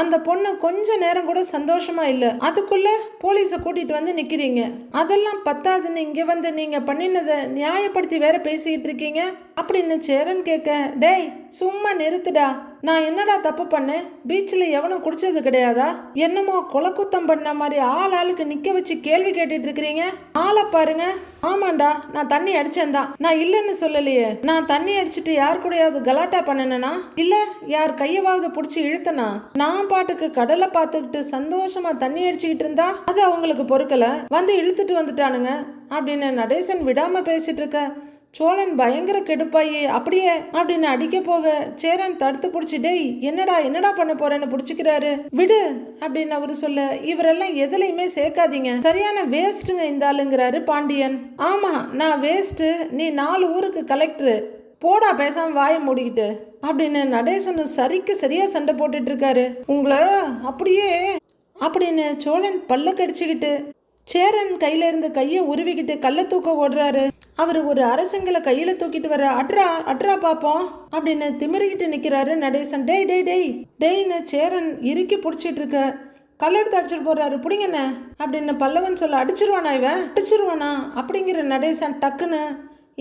அந்த பொண்ணு கொஞ்ச நேரம் கூட சந்தோஷமா இல்ல, அதுக்குள்ள போலீஸ கூட்டிட்டு வந்து நிக்கிறீங்க, அதெல்லாம் பத்தாதுன்னு இங்க வந்து நீங்க பண்ணினதை நியாயப்படுத்தி வேற பேசிக்கிட்டு இருக்கீங்க அப்படின்னு சேரன் கேட்க, டேய் சும்மா நிறுத்துடா நான் என்னடா தப்பு பண்ணேன்? பீச்சில் எவனும் குடிச்சது கிடையாதா? என்னமோ கொலக்குத்தம் பண்ண மாதிரி ஆளுக்கு நிக்க வச்சு கேள்வி கேட்டுட்டு இருக்கிறீங்க. ஆளை பாருங்க. ஆமாண்டா, நான் தண்ணி அடிச்சேன்தான். நான் இல்லைன்னு சொல்லலையே. நான் தண்ணி அடிச்சுட்டு யார் கூடயாவது கலாட்டா பண்ணனா? இல்ல யார் கையவாவது புடிச்சு இழுத்தனா? நான் பாட்டுக்கு கடலை பார்த்துக்கிட்டு சந்தோஷமா தண்ணி அடிச்சுக்கிட்டு இருந்தா அது அவங்களுக்கு பொறுக்கல, வந்து இழுத்துட்டு வந்துட்டானுங்க அப்படின்னு நடேசன் விடாம பேசிட்டு இருக்க சோழன் பயங்கர கெடுப்பாயி அப்படியே அப்படின்னு அடிக்க போக சேரன் தடுத்து பிடிச்சி, டேய் என்னடா பண்ண போறேன்னு பிடிச்சிக்கிறாரு, விடு அப்படின்னு அவரு சொல்ல, இவரெல்லாம் எதுலையுமே சேர்க்காதீங்க, சரியான வேஸ்ட்டுங்க இந்த ஆளுங்கிறாரு பாண்டியன். ஆமா நான் வேஸ்ட், நீ 4 ஊருக்கு கலெக்டரு, போடா பேசாம வாயை மூடிக்கிட்டு அப்படின்னு நடேசனு சரிக்கு சரியா சண்டை போட்டுட்டு இருக்காரு. உங்களை அப்படியே அப்படின்னு சோழன் பல்ல கடிச்சுக்கிட்டு சேரன் கையில இருந்து கையை உருவிக்கிட்டு கல்ல தூக்க ஓடுறாரு. அவர் ஒரு அரசங்களை கையில தூக்கிட்டு வர, அட்ரா பாப்போம் அப்படின்னு திமிரிக்கிட்டு நிக்கிறாரு நடேசன். டேய்ன்னு சேரன் இறுக்கி பிடிச்சிட்டு இருக்க கல்லெடுத்து அடிச்சுட்டு போறாரு. பிடிங்கண்ணே அப்படின்னு பல்லவன் சொல்ல, அடிச்சிருவானா அப்படிங்கிற நடேசன் டக்குன்னு,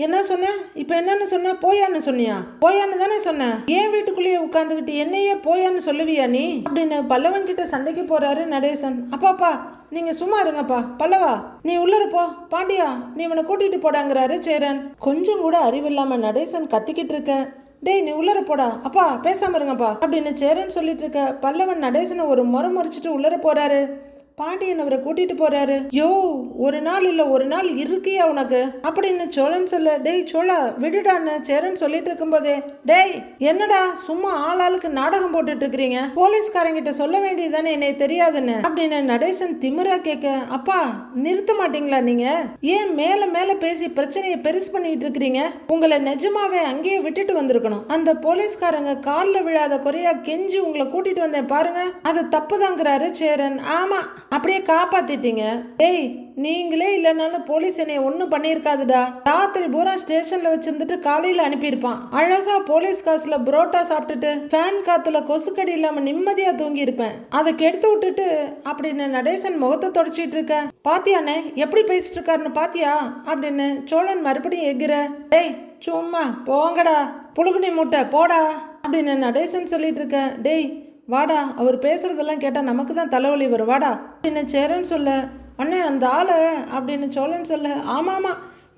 என்ன சொன்ன இப்ப? என்னன்னு சொன்ன? போயான்னு சொன்னியா? போயான்னு தானே சொன்ன. ஏன் வீட்டுக்குள்ளேயே உட்காந்துக்கிட்டு என்னையே போயான்னு சொல்லுவியா நீ அப்படின்னு பல்லவன் கிட்ட சண்டைக்கு போறாரு நடேசன். அப்பாப்பா நீங்க சும்மா இருங்கப்பா. பல்லவா நீ உள்ளர போ, பாண்டியா நீ இவனை கூட்டிட்டு போடாங்கிறாரு சேரன். கொஞ்சம் கூட அறிவில்லாம நடேசன் கத்திக்கிட்டு இருக்க, டேய் நீ உள்ளர போடா, அப்பா பேசாம இருங்கப்பா அப்படின்னு சேரன் சொல்லிட்டு இருக்க பல்லவன் நடேசனை ஒரு முறைச்சிட்டு உள்ளர போறாரு. பாண்டியன் அவரை கூட்டிட்டு போறாரு. யோ ஒரு நாள் இல்ல ஒரு நாள் இருக்கியா உனக்கு அப்படின்னு சோழன் சொல்ல, டேய் சோழா விடுடான்னு சேரன் சொல்லிட்டு இருக்கும் போதே, டேய் என்னடா சும்மா ஆளுக்கு நாடகம் போட்டுட்டு இருக்கிறீங்க, போலீஸ்காரங்கிட்ட சொல்ல வேண்டியதானே என்னை தெரியாதுன்னு அப்படின்னு நடேசன் திமிரா கேட்க, அப்பா நிறுத்த மாட்டீங்களா நீங்க? ஏன் மேல பேசி பிரச்சனையை பெருசு பண்ணிட்டு இருக்கிறீங்க? உங்களை நிஜமாவே அங்கேயே விட்டுட்டு வந்திருக்கணும். அந்த போலீஸ்காரங்க காலில் விழாத குறையா கெஞ்சி உங்களை கூட்டிட்டு வந்தேன் பாருங்க, அது தப்புதாங்கிறாரு சேரன். ஆமா அப்படியே காப்பாத்திட்டீங்க. டேய் நீங்களே இல்லைனாலும் போலீஸ் என்னைய ஒன்னும் பண்ணியிருக்காதுடா. ராத்திரி பூரா ஸ்டேஷன்ல வச்சிருந்துட்டு காலையில அனுப்பியிருப்பான். அழகா போலீஸ் காசுல புரோட்டா சாப்பிட்டுட்டு ஃபேன் காத்துல கொசுக்கடி இல்லாம நிம்மதியா தூங்கி இருப்பேன். அதை கெடுத்து விட்டுட்டு அப்படின்னு நடேசன் முகத்தை தொடச்சிட்டு இருக்க, பாத்தியானே எப்படி பேசிட்டு இருக்காருன்னு பாத்தியா அப்படின்னு சோழன் மறுபடியும் எகிற, டேய் சும்மா போங்கடா புழுகுனி மூட்டை போடா அப்படின்னு நடேசன் சொல்லிட்டு இருக்க, டேய் வாடா அவர் பேசுறதெல்லாம் கேட்டா நமக்கு தான் தலைவலி வரும் வாடா அப்படின்னு சேரன் சொல்ல, அண்ணே அந்த ஆளை அப்படின்னு சோழன் சொல்ல, ஆமாமா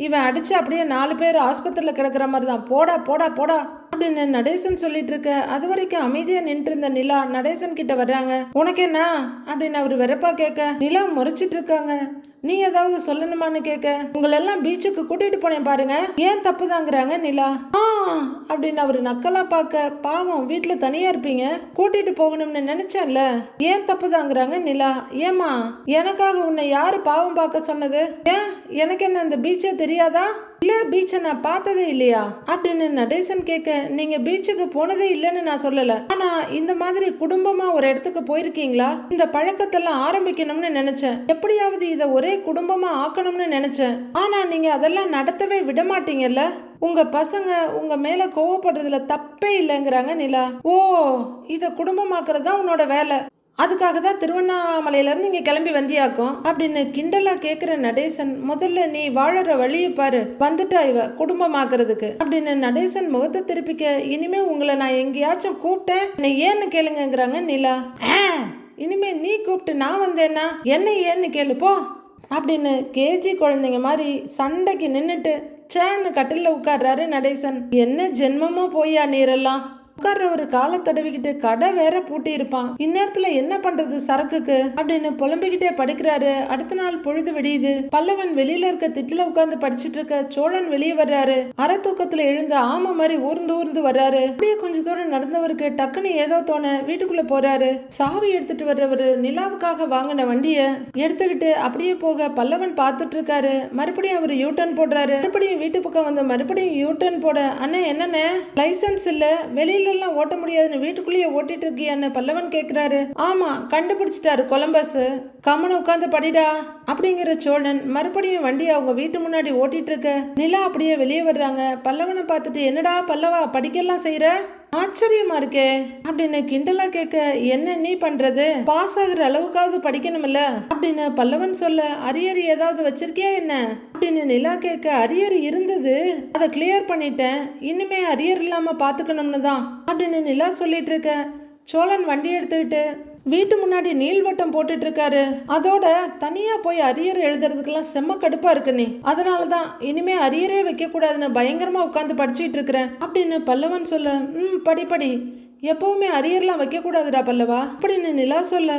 இவன் அடிச்சு அப்படியே 4 பேர் ஆஸ்பத்திரியில் கிடக்குற மாதிரி தான், போடா அப்படின்னு நடேசன் சொல்லிட்டு இருக்க. அது வரைக்கும் அமைதியா நின்று இருந்த நிலா நடேசன் கிட்ட வர்றாங்க. உனக்கு என்ன அப்படின்னு அவர் வெறப்பா கேட்க, நிலா முறைச்சிட்டு இருக்காங்க. நீ ஏதாவது சொல்லணுமான்னு கேட்க, உங்களெல்லாம் பீச்சுக்கு கூட்டிட்டு போனேன் பாருங்க, ஏன் தப்பு தாங்கிறாங்க நிலா அப்படின்னு அவரு நக்கலா பார்க்க, பாவம் வீட்டுல தனியா இருப்பீங்க கூட்டிட்டு போகணும்னு நினைச்சேன்ல, ஏன் தப்பு தாங்கிறாங்க நிலா? ஏமா எனக்காக உன்னை யாரு பாவம் பார்க்க சொன்னது? ஏன் எனக்கு என்ன அந்த பீச்சே தெரியாதா? இல்ல பீச்சை நான் பார்த்ததே இல்லையா அப்படின்னு நடேசன் கேட்க, நீங்க பீச்சுக்கு போனதே இல்லைன்னு நான் சொல்லல, ஆனா இந்த மாதிரி குடும்பமா ஒரு இடத்துக்கு போயிருக்கீங்களா? இந்த பழக்கத்தெல்லாம் ஆரம்பிக்கணும்னு நினைச்சேன், எப்படியாவது இதை ஒரே குடும்பமா ஆக்கணும்னு நினைச்சேன், ஆனா நீங்க அதெல்லாம் நடத்தவே விட மாட்டீங்கல்ல. உங்க பசங்க உங்க மேல கோவப்படுறதுல தப்பே இல்லைங்கிறாங்க நிலா. ஓ இதை குடும்பமாக்குறதா உன்னோட வேலை, அதுக்காக தான் திருவண்ணாமலையிலேருந்து இங்கே கிளம்பி வந்தியாக்கும் அப்படின்னு கிண்டலா கேட்குற நடேசன், முதல்ல நீ வாழற வழியை பாரு, வந்துட்டா இவ குடும்பமாக்குறதுக்கு அப்படின்னு நடேசன் முகத்தை திருப்பிக்க, இனிமே உங்களை நான் எங்கேயாச்சும் கூப்பிட்டேன் என்னை ஏன்னு கேளுங்கிறாங்க நிலா. இனிமே நீ கூப்பிட்டு நான் வந்தேன்னா என்ன ஏன்னு கேளு போ அப்படின்னு கேஜி குழந்தைங்க மாதிரி சண்டைக்கு நின்றுட்டு சேன்னு கட்டில உட்கார்றாரு நடேசன். என்ன ஜென்மமோ போயா நீரெல்லாம். உட்கார்ற ஒரு காலை தடவிக்கிட்டு கடை வேற பூட்டி இருப்பான். இந்நேரத்துல என்ன பண்றது சரக்குக்கு அப்படின்னு புலம்பிக்கிட்டே படிக்கிறாரு. அடுத்த நாள் பொழுது விடியுது. பல்லவன் வெளியில இருக்க திட்டுல உட்கார்ந்து படிச்சுட்டு இருக்க சோழன் வெளியே வர்றாரு. அரை தூக்கத்துல எழுந்த ஆமை மாதிரி ஊர்ந்து வர்றாரு. அப்படியே கொஞ்சம் தூரம் நடந்தவருக்கு டக்குன்னு ஏதோ தோண வீட்டுக்குள்ள போறாரு. சாவி எடுத்துட்டு வர்றவரு நிலாவுக்காக வாங்கின வண்டிய எடுத்துக்கிட்டு அப்படியே போக பல்லவன் பார்த்துட்டு இருக்காரு. மறுபடியும் அவர் யூட்டர்ன் போடுறாரு. மறுபடியும் வீட்டு பக்கம் வந்து மறுபடியும் யூட்டர்ன் போட, அண்ணே என்னன்னு லைசன்ஸ் இல்ல வெளியில எல்லாம் ஓட்ட முடியாதுன்னு வீட்டுக்குள்ளேயே ஓட்டிட்டு இருக்கியான்னு பல்லவன் கேக்குறாரு. ஆமா கண்டுபிடிச்சிட்டாரு கொலம்பஸ், கம்மன உட்காந்து படிடா அப்படிங்கிற சோழன் மறுபடியும் வண்டி அவங்க வீட்டு முன்னாடி ஓட்டிட்டு இருக்க நிலா அப்படியே வெளியே வர்றாங்க. பல்லவனை பார்த்துட்டு, என்னடா பல்லவா படிக்கலாம் செய்யற, ஆச்சரியமா இருக்கே அப்படின்னு கிண்டலா கேட்க, என்ன நீ பண்றது, பாஸ் ஆகுற அளவுக்காவது படிக்கணும்ல அப்படின்னு பல்லவன் சொல்ல, அரியர் ஏதாவது வச்சிருக்கியா என்ன அப்படின்னு நிலா கேட்க, அரியர் இருந்தது, அதை கிளியர் பண்ணிட்டேன், இனிமே அரியர் இல்லாம பாத்துக்கணும்னு தான் அப்படின்னு நிலா சொல்லிட்டு இருக்க. சோழன் வண்டி எடுத்துக்கிட்டு வீட்டு முன்னாடி நீள்வட்டம் போட்டுட்டு இருக்காரு. அதோட தனியா போய் அரியர் எழுதுறதுக்கெல்லாம் செம்ம கடுப்பா இருக்கு நீ, அதனாலதான் இனிமே அரியரே வைக்க கூடாதுன்னு பயங்கரமா உட்காந்து படிச்சுட்டு இருக்கிறேன் அப்படின்னு பல்லவன் சொல்ல, படி எப்பவுமே அரியர்லாம் வைக்க கூடாதுடா பல்லவா அப்படின்னு நிலா சொல்ல,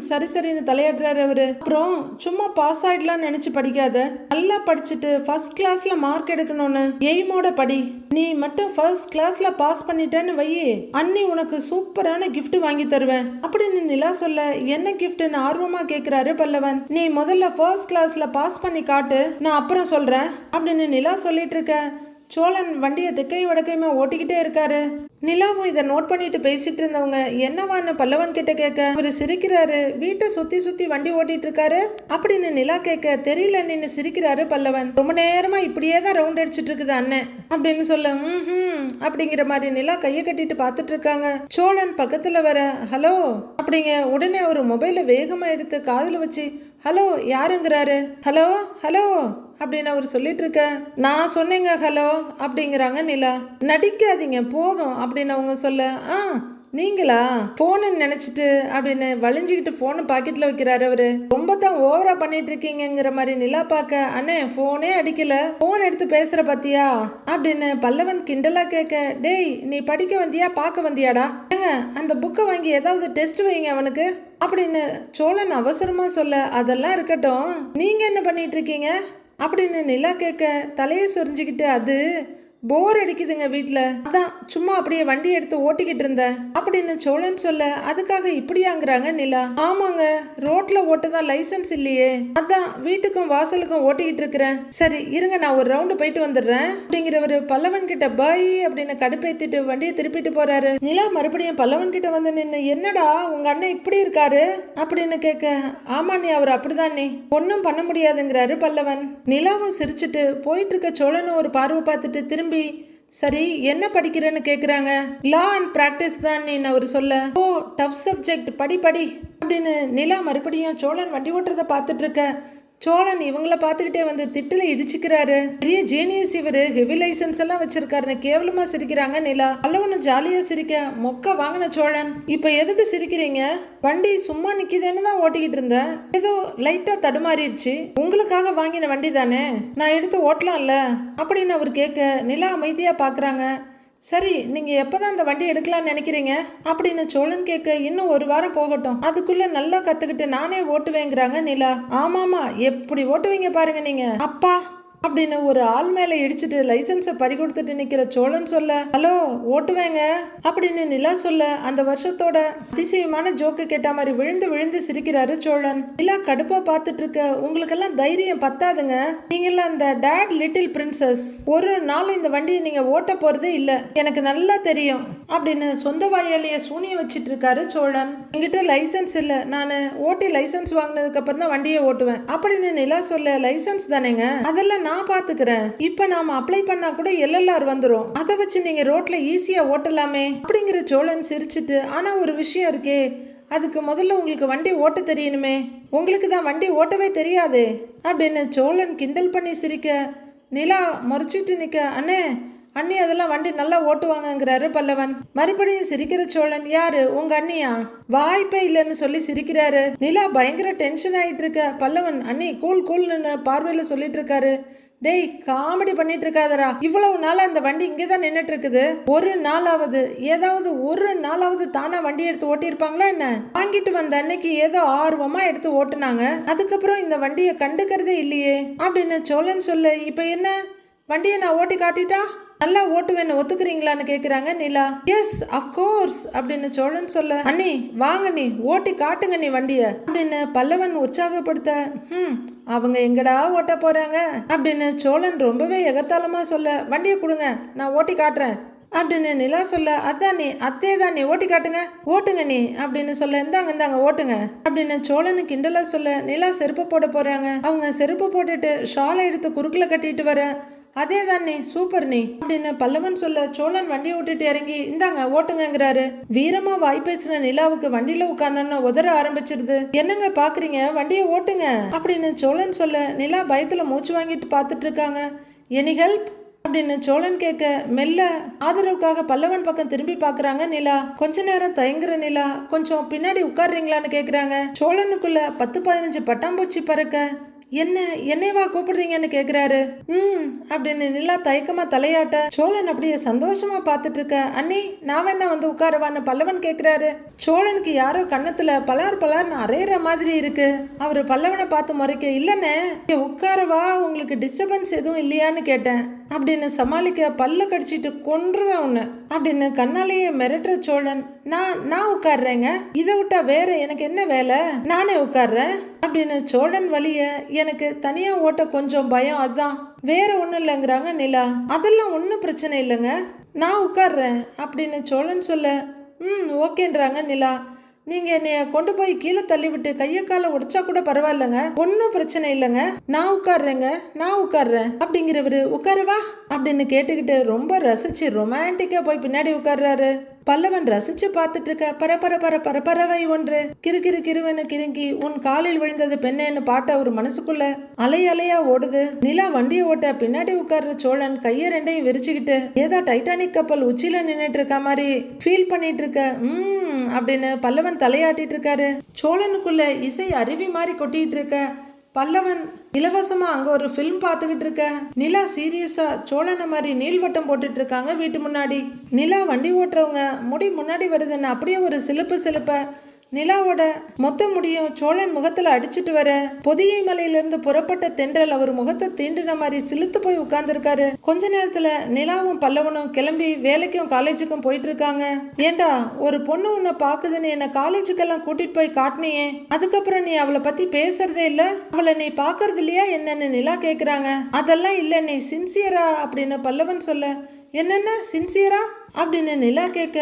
சரி சரின்னு தலையாடுறாரு அவரு. அப்புறம் சும்மா பாஸ் ஆயிடலாம்னு நினைச்சு படிக்காத, நல்லா படிச்சுட்டு ஃபர்ஸ்ட் கிளாஸ்ல மார்க் எடுக்கணும்னு எய்மோட படி. நீ மட்டும் ஃபர்ஸ்ட் கிளாஸ்ல பாஸ் பண்ணிட்டேன்னு வையே, அண்ணி உனக்கு சூப்பரான கிஃப்ட் வாங்கி தருவேன் அப்படின்னு நிலா சொல்ல, என்ன கிஃப்ட்னு ஆர்வமா கேக்குறாரு பல்லவன். நீ முதல்ல ஃபர்ஸ்ட் கிளாஸ்ல பாஸ் பண்ணி காட்டு, நான் அப்புறம் சொல்றேன் அப்படின்னு நிலா சொல்லிட்டு இருக்க. சோழன் வண்டியை திக்கை வடக்கையுமா ஓட்டிக்கிட்டே இருக்காரு. நிலாவும் இதை நோட் பண்ணிட்டு பேசிட்டு இருந்தவங்க என்னவான்னு பல்லவன் கிட்ட கேட்க, அவரு சிரிக்கிறாரு. வீட்டை சுத்தி சுத்தி வண்டி ஓட்டிட்டு இருக்காரு அப்படின்னு நிலா கேட்க, தெரியல நின்னு சிரிக்கிறாரு பல்லவன். ரொம்ப நேரமா இப்படியே தான் ரவுண்ட் அடிச்சிட்டு இருக்குது அண்ணன் அப்படின்னு சொல்ல, அப்படிங்கிற மாதிரி நிலா கையை கட்டிட்டு பாத்துட்டு இருக்காங்க. சோழன் பக்கத்துல வர, ஹலோ அப்படிங்க. உடனே அவர் மொபைலை வேகமா எடுத்து காதுல வச்சு, ஹலோ யாருங்கிறாரு. ஹலோ ஹலோ அப்படின்னு அவர் சொல்லிட்டு இருக்க. நான் சொன்னேங்க ஹலோ அப்படிங்கிறாங்க நிலா. நடிக்காதீங்க போதும் அப்படின்னு அவங்க சொல்ல, நீங்களா போன்னு நினைச்சிட்டு அப்படின்னு வலிஞ்சுக்கிட்டு போனை பாக்கெட்ல வைக்கிறாரு அவரு. ரொம்ப தான் ஓவரா பண்ணிட்டு இருக்கீங்கிற மாதிரி நிலா பார்க்க, அண்ணே போனே அடிக்கல, போன் எடுத்து பேசுற பாத்தியா அப்படின்னு பல்லவன் கிண்டலா கேட்க, டேய் நீ படிக்க வந்தியா பார்க்க வந்தியாடா, ஏங்க அந்த புக்கை வாங்கி ஏதாவது டெஸ்ட் வைங்க அவனுக்கு அப்படின்னு சோழன் அவசரமா சொல்ல, அதெல்லாம் இருக்கட்டும் நீங்க என்ன பண்ணிட்டு இருக்கீங்க அப்படின்னு நிலா கேட்க, தலையை சொரிஞ்சுக்கிட்டு, அது போர் அடிக்குதுங்க வீட்டில், அதான் சும்மா அப்படியே வண்டி எடுத்து ஓட்டிக்கிட்டு இருந்தேன் அப்படின்னு சோழன் சொல்ல, அதுக்காக இப்படியாங்கிறாங்க நிலா. ஆமாங்க, ரோட்ல ஓட்டதான் லைசன்ஸ் இல்லையே, அதான் வீட்டுக்கும் வாசலுக்கும் ஓட்டிக்கிட்டு இருக்கிறேன். சரி இருங்க நான் ஒரு ரவுண்டு போயிட்டு வந்துடுறேன் அப்படிங்கிறவரு பல்லவன் கிட்ட பாய் அப்படின்னு கடுப்பேத்திட்டு வண்டியை திருப்பிட்டு போறாரு. நிலா மறுபடியும் பல்லவன் கிட்ட வந்து நின்று, என்னடா உங்க அண்ணன் இப்படி இருக்காரு அப்படின்னு கேட்க, ஆமா நீ அவர் அப்படிதான், நீ ஒன்னும் பண்ண முடியாதுங்கிறாரு பல்லவன். நிலாவும் சிரிச்சுட்டு போயிட்டு இருக்க சோழனும் ஒரு பார்வை பார்த்துட்டு திரும்பி, சரி என்ன படிக்கிறேன்னு கேக்குறாங்க. லா அண்ட் பிராக்டிஸ் தான் நீ அவர் சொல்ல, ஓ டஃப் சப்ஜெக்ட் படி அப்படின்னு நிலா மறுபடியும் சோழன் வண்டி ஓட்டுறத பார்த்துட்டு இருக்க. சோழன் இவங்களை பார்த்துக்கிட்டே வந்து திட்டுல இடிச்சுக்கிறாரு. பெரிய ஜீனியஸ் இவரு, ஹெவி லைசன்ஸ் எல்லாம் வச்சிருக்காருன்னு கேவலமா சிரிக்கிறாங்க நிலா. பல்லவனு ஜாலியா சிரிக்க, மொக்க வாங்கின சோழன், இப்ப எதுக்கு சிரிக்கிறீங்க, வண்டி சும்மா நிக்கிதேன்னு தான் ஓட்டிக்கிட்டு இருந்தேன், ஏதோ லைட்டா தடுமாறிடுச்சு, உங்களுக்காக வாங்கின வண்டி தானே, நான் எடுத்து ஓட்டலாம்ல அப்படின்னு அவர் கேட்க, நிலா அமைதியா பாக்குறாங்க. சரி நீங்க எப்பதான் அந்த வண்டி எடுக்கலாம்னு நினைக்கிறீங்க அப்படின்னு சோழன் கேட்க, இன்னும் ஒரு வாரம் போகட்டும், அதுக்குள்ள நல்லா கத்துக்கிட்டு நானே ஓட்டுவேங்கிறாங்க நிலா. ஆமாமா எப்படி ஓட்டுவீங்க பாருங்க நீங்க அப்பா அப்படின்னு ஒரு ஆள் மேல இடிச்சிட்டு லைசன்ஸை பறி கொடுத்துட்டு நிக்கிற சோழன் சொல்ல, ஹலோ ஓட்டுவேங்க அப்படின்னு நிலா சொல்ல, அந்த வருஷத்தோட அதிசயமான ஜோக்கு கேட்ட மாதிரி விழுந்து விழுந்து சிரிக்கிறாரு சோழன். நிலா கடுப்பா பார்த்துட்டு இருக்க, உங்களுக்கெல்லாம் தைரியம் பத்தாதுங்க, நீங்கெல்லாம் அந்த டேட் லிட்டில் பிரின்சஸ், ஒரு நாள் இந்த வண்டியை நீங்க ஓட்ட போறதே இல்ல, எனக்கு நல்லா தெரியும் அப்படின்னு சொந்த வாயாலேயே சூனிய வச்சிட்டு இருக்காரு சோழன். என்கிட்ட லைசன்ஸ் இல்ல, நான் ஓட்டி லைசன்ஸ் வாங்கினதுக்கு அப்புறம் தான் வண்டியை ஓட்டுவேன் அப்படின்னு நிலா சொல்ல, லைசன்ஸ் தானேங்க அதெல்லாம் நான் பாத்துக்கிறேன், இப்ப நாம அப்ளை பண்ணா கூட LLR வந்துரும், அதை வச்சு நீங்க ரோட்ல ஈஸியா ஓட்டலாமே அப்படிங்கிற சோழன் சிரிச்சுட்டு, ஆனா ஒரு விஷயம் இருக்கே, அதுக்கு முதல்ல உங்களுக்கு வண்டி ஓட்ட தெரியணுமே, உங்களுக்கு தான் வண்டி ஓட்டவே தெரியாதே அப்படின்னு சோழன் கிண்டல் பண்ணி சிரிக்க. நிலா முறைச்சிட்டு நிக்க, அண்ணி அதெல்லாம் வண்டி நல்லா ஓட்டுவாங்கங்கிறாரு பல்லவன். மறுபடியும் சிரிக்கிற சோழன், யாரு உங்க அண்ணியா, வாய்ப்பே இல்லைன்னு சொல்லி சிரிக்கிறாரு. நிலா பயங்கர டென்ஷன் ஆயிட்டு இருக்க. பல்லவன், அண்ணி கூல்னு பார்வையில சொல்லிட்டு இருக்காரு. டேய் காமெடி பண்ணிட்டு இருக்காதரா, இவ்வளவு நாளா அந்த வண்டி இங்கேதான் நின்னுட்டு இருக்குது, ஒரு நாளாவது தானா வண்டி எடுத்து ஓட்டியிருப்பாங்களா என்ன, வாங்கிட்டு வந்த அன்னைக்கு ஏதோ ஆர்வமா எடுத்து ஓட்டுனாங்க, அதுக்கப்புறம் இந்த வண்டியை கண்டுக்கிறதே இல்லையே அப்படின்னு சோழன் சொல்ல, இப்ப என்ன வண்டியை நான் ஓட்டி காட்டிட்டா நல்லா ஓட்டுவேன்னு ஒத்துக்கிறீங்களான்னு கேக்குறாங்க நிலா. எஸ் அஃப்கோர்ஸ் அப்படின்னு சோழன் சொல்ல, அண்ணி வாங்க நீ ஓட்டி காட்டுங்க நீ வண்டிய அப்படின்னு பல்லவன் உற்சாகப்படுத்த, அவங்க எங்கடா ஓட்ட போறாங்க அப்படின்னு சோழன் ரொம்பவே எகத்தாளமா சொல்ல, வண்டியை கொடுங்க நான் ஓட்டி காட்டுறேன் அப்படின்னு நிலா சொல்ல, அதான் நீ அத்தேதான் நீ ஓட்டி காட்டுங்க ஓட்டுங்க நீ அப்படின்னு சொல்ல, இந்தாங்க ஓட்டுங்க அப்படின்னு சோழனு கிண்டலா சொல்ல, நிலா செருப்பு போட போறாங்க. அவங்க செருப்பு போட்டுட்டு ஷாலை எடுத்து குறுக்குல கட்டிட்டு வர, அதே தான் நீ, சூப்பர் நீ அப்படின்னு பல்லவன் சொல்ல சோழன் வண்டியை விட்டுட்டு இறங்கி இந்தாங்க ஓட்டுங்கிறாரு. வீரமா வாய் பேசின நிலாவுக்கு வண்டியில உட்கார்ந்தோன்னு உதற ஆரம்பிச்சிருது. என்னங்க பாக்குறீங்க, வண்டியை ஓட்டுங்க அப்படின்னு சோழன் சொல்ல நிலா பயத்துல மூச்சு வாங்கிட்டு பார்த்துட்டு இருக்காங்க. எனி ஹெல்ப் அப்படின்னு சோழன் கேட்க மெல்ல ஆதரவுக்காக பல்லவன் பக்கம் திரும்பி பாக்குறாங்க நிலா. கொஞ்ச நேரம் தயங்குற நிலா கொஞ்சம் பின்னாடி உட்கார்றீங்களான்னு கேக்குறாங்க. சோழனுக்குள்ள 10-15 பட்டாம்பூச்சி பறக்க என்னைவா கூப்பிடுறீங்கன்னு கேக்குறாரு. அப்படின்னு நிலா தயக்கமா தலையாட்ட சோழன் அப்படியே சந்தோஷமா பார்த்துட்டு இருக்க. அண்ணி நான் வேணா வந்து உட்காரவான்னு பல்லவன் கேக்குறாரு. சோழனுக்கு யாரோ கண்ணத்துல பலார் பலார்னு அரையிற மாதிரி இருக்கு. அவரு பல்லவனை பார்த்து முறைக்க, இல்லன்னு உட்காரவா, உங்களுக்கு டிஸ்டர்பன்ஸ் எதுவும் இல்லையான்னு கேட்டேன் அப்படின்னு சமாளிக்க, பல்ல கடிச்சிட்டு கொன்றுவேன் உன்னை அப்படின்னு கண்ணாலேயே மிரட்டுற சோழன். நான் உட்கார்றேங்க, இதை விட்டா வேற எனக்கு என்ன வேலை, நானே உட்கார்றேன் அப்படின்னு சோழன் வழிய. எனக்கு தனியா ஓட்ட கொஞ்சம் பயம், அதான், வேற ஒன்றும் இல்லைங்கிறாங்க நிலா. அதெல்லாம் ஒன்றும் பிரச்சனை இல்லைங்க, நான் உட்கார்றேன் அப்படின்னு சோழன் சொல்ல ஓகேன்றாங்க நிலா. நீங்க என்னைய கொண்டு போய் கீழே தள்ளி விட்டு கைய காலை உடைச்சா கூட பரவாயில்லைங்க, ஒன்னும் பிரச்சனை இல்லைங்க, நான் உட்கார்றேன் அப்படிங்கிறவரு உட்காரவா அப்படின்னு கேட்டுக்கிட்டு ரொம்ப ரசிச்சு ரொமான்டிக்கா போய் பின்னாடி உட்கார்றாரு. பல்லவன் ரசிச்சு பார்த்துட்டு இருக்க. பரபரவை ஒன்று கிருவென கிருங்கி உன் காலில் விழுந்தது பெண்ணேன்னு பாட்ட ஒரு மனசுக்குள்ள அலையா ஓடுது. நிலா வண்டியை ஓட்ட பின்னாடி உட்கார்ற சோழன் கைய ரெண்டையும் விரிச்சுக்கிட்டு ஏதோ டைட்டானிக் கப்பல் உச்சியில நின்னுட்டு இருக்க மாதிரி ஃபீல் பண்ணிட்டு இருக்க. அப்படின்னு பல்லவன் தலையாட்டிட்டு இருக்காரு. சோழனுக்குள்ள இசை அருவி மாதிரி கொட்டிட்டு இருக்க. பல்லவன் இலவசமா அங்க ஒரு ஃபிலிம் பார்த்துக்கிட்டு இருக்க. நிலா சீரியஸா சோழனை மாதிரி நீள்வட்டம் போட்டுட்டு இருக்காங்க வீட்டு முன்னாடி. நிலா வண்டி ஓட்டுறவங்க முடி முன்னாடி வருதுன்னு அப்படியே ஒரு சிலுப்ப நிலாவோட மொத்த முடியும் சோழன் முகத்துல அடிச்சிட்டு வர. பொதிகை மலையிலிருந்து புறப்பட்ட தென்றல் அவர் முகத்தை தீண்டின மாதிரி சிலுத்து போய் உட்கார்ந்துருக்காரு. கொஞ்ச நேரத்துல நிலாவும் பல்லவனும் கிளம்பி வேலைக்கும் காலேஜுக்கும் போயிட்டு இருக்காங்க. ஏண்டா, ஒரு பொண்ணு உன்னை பாக்குதுன்னு என்ன காலேஜுக்கெல்லாம் கூட்டிட்டு போய் காட்டினியே, அதுக்கப்புறம் நீ அவளை பத்தி பேசுறதே இல்ல, அவளை நீ பாக்குறது இல்லையா என்னன்னு நிலா கேக்குறாங்க. அதெல்லாம் இல்ல, நீ சின்சியரா அப்படின்னு பல்லவன் சொல்ல, என்னென்ன சின்சியரா அப்படின்னு நிலா கேட்க,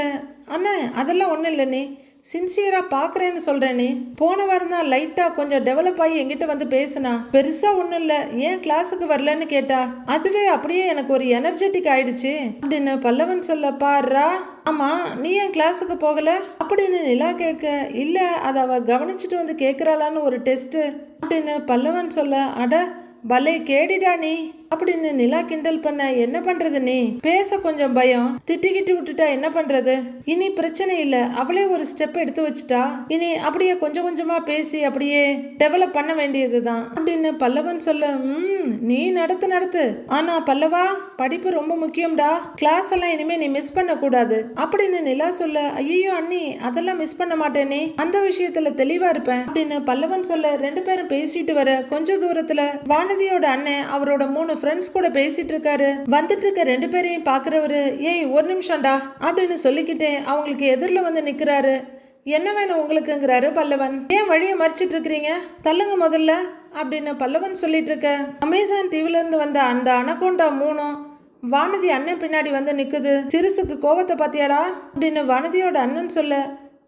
அண்ணா அதெல்லாம் ஒன்றும் இல்லை, நீ சின்சியராக பார்க்குறேன்னு சொல்கிறேன். நீ போன வாரம் தான் லைட்டாக கொஞ்சம் டெவலப் ஆகி என்கிட்ட வந்து பேசுனா, பெருசாக ஒன்றும் இல்லை, ஏன் கிளாஸுக்கு வரலன்னு கேட்டா, அதுவே அப்படியே எனக்கு ஒரு எனர்ஜெட்டிக் ஆயிடுச்சு அப்படின்னு பல்லவன் சொல்ல. பாருடா, ஆமாம் நீ ஏன் கிளாஸுக்கு போகலை அப்படின்னு நிலா கேட்க, இல்லை அதை அவ கவனிச்சுட்டு வந்து கேட்குறாளான்னு ஒரு டெஸ்ட்டு அப்படின்னு பல்லவன் சொல்ல. அட பலே கேடிடா நீ அப்படின்னு நிலா கிண்டல் பண்ண. என்ன பண்றது, நீ பேச கொஞ்சம் பயம், திட்டிக்கிட்டு விட்டுட்டா என்ன பண்றது, இனி பிரச்சனை இல்ல, அவளே ஒரு ஸ்டெப் எடுத்து வச்சுட்டா, இனி அப்படியே கொஞ்சம் கொஞ்சமா பேசி அப்படியே டெவலப் பண்ண வேண்டியதுதான் அப்படின்னு பல்லவன் சொல்ல. நீ நடத்து, ஆனா பல்லவா படிப்பு ரொம்ப முக்கியம்டா, கிளாஸ் எல்லாம் இனிமே நீ மிஸ் பண்ண கூடாது அப்படின்னு நிலா சொல்ல. ஐயோ அண்ணி அதெல்லாம் மிஸ் பண்ண மாட்டேனே, அந்த விஷயத்துல தெளிவா இருப்பேன் அப்படின்னு பல்லவன் சொல்ல. ரெண்டு பேரும் பேசிட்டு வர கொஞ்ச தூரத்துல வானதியோட அண்ணன் அவரோட 3 ஃப்ரெண்ட்ஸ் கூட பேசிட்டு இருக்காரு. வந்துட்டு இருக்க 2 பேரையும் பாக்குறவரு, ஏய் ஒரு நிமிஷம்டா அப்படின்னு சொல்லிக்கிட்டே அவங்களுக்கு எதிரில் வந்து நிக்கிறாரு. என்ன வேணும் உங்களுக்குங்கிறாரு பல்லவன். ஏன் வழியை மறிச்சிட்டு இருக்கிறீங்க, தள்ளுங்க முதல்ல அப்படின்னு பல்லவன் சொல்லிட்டு இருக்க. அமேசான் தீவுல இருந்து வந்த அந்த அனகோண்டா 3 வானதி அண்ணன் பின்னாடி வந்து நிக்குது. சிறுசுக்கு கோவத்தை பாத்தியாடா அப்படின்னு வானதியோட அண்ணன் சொல்ல.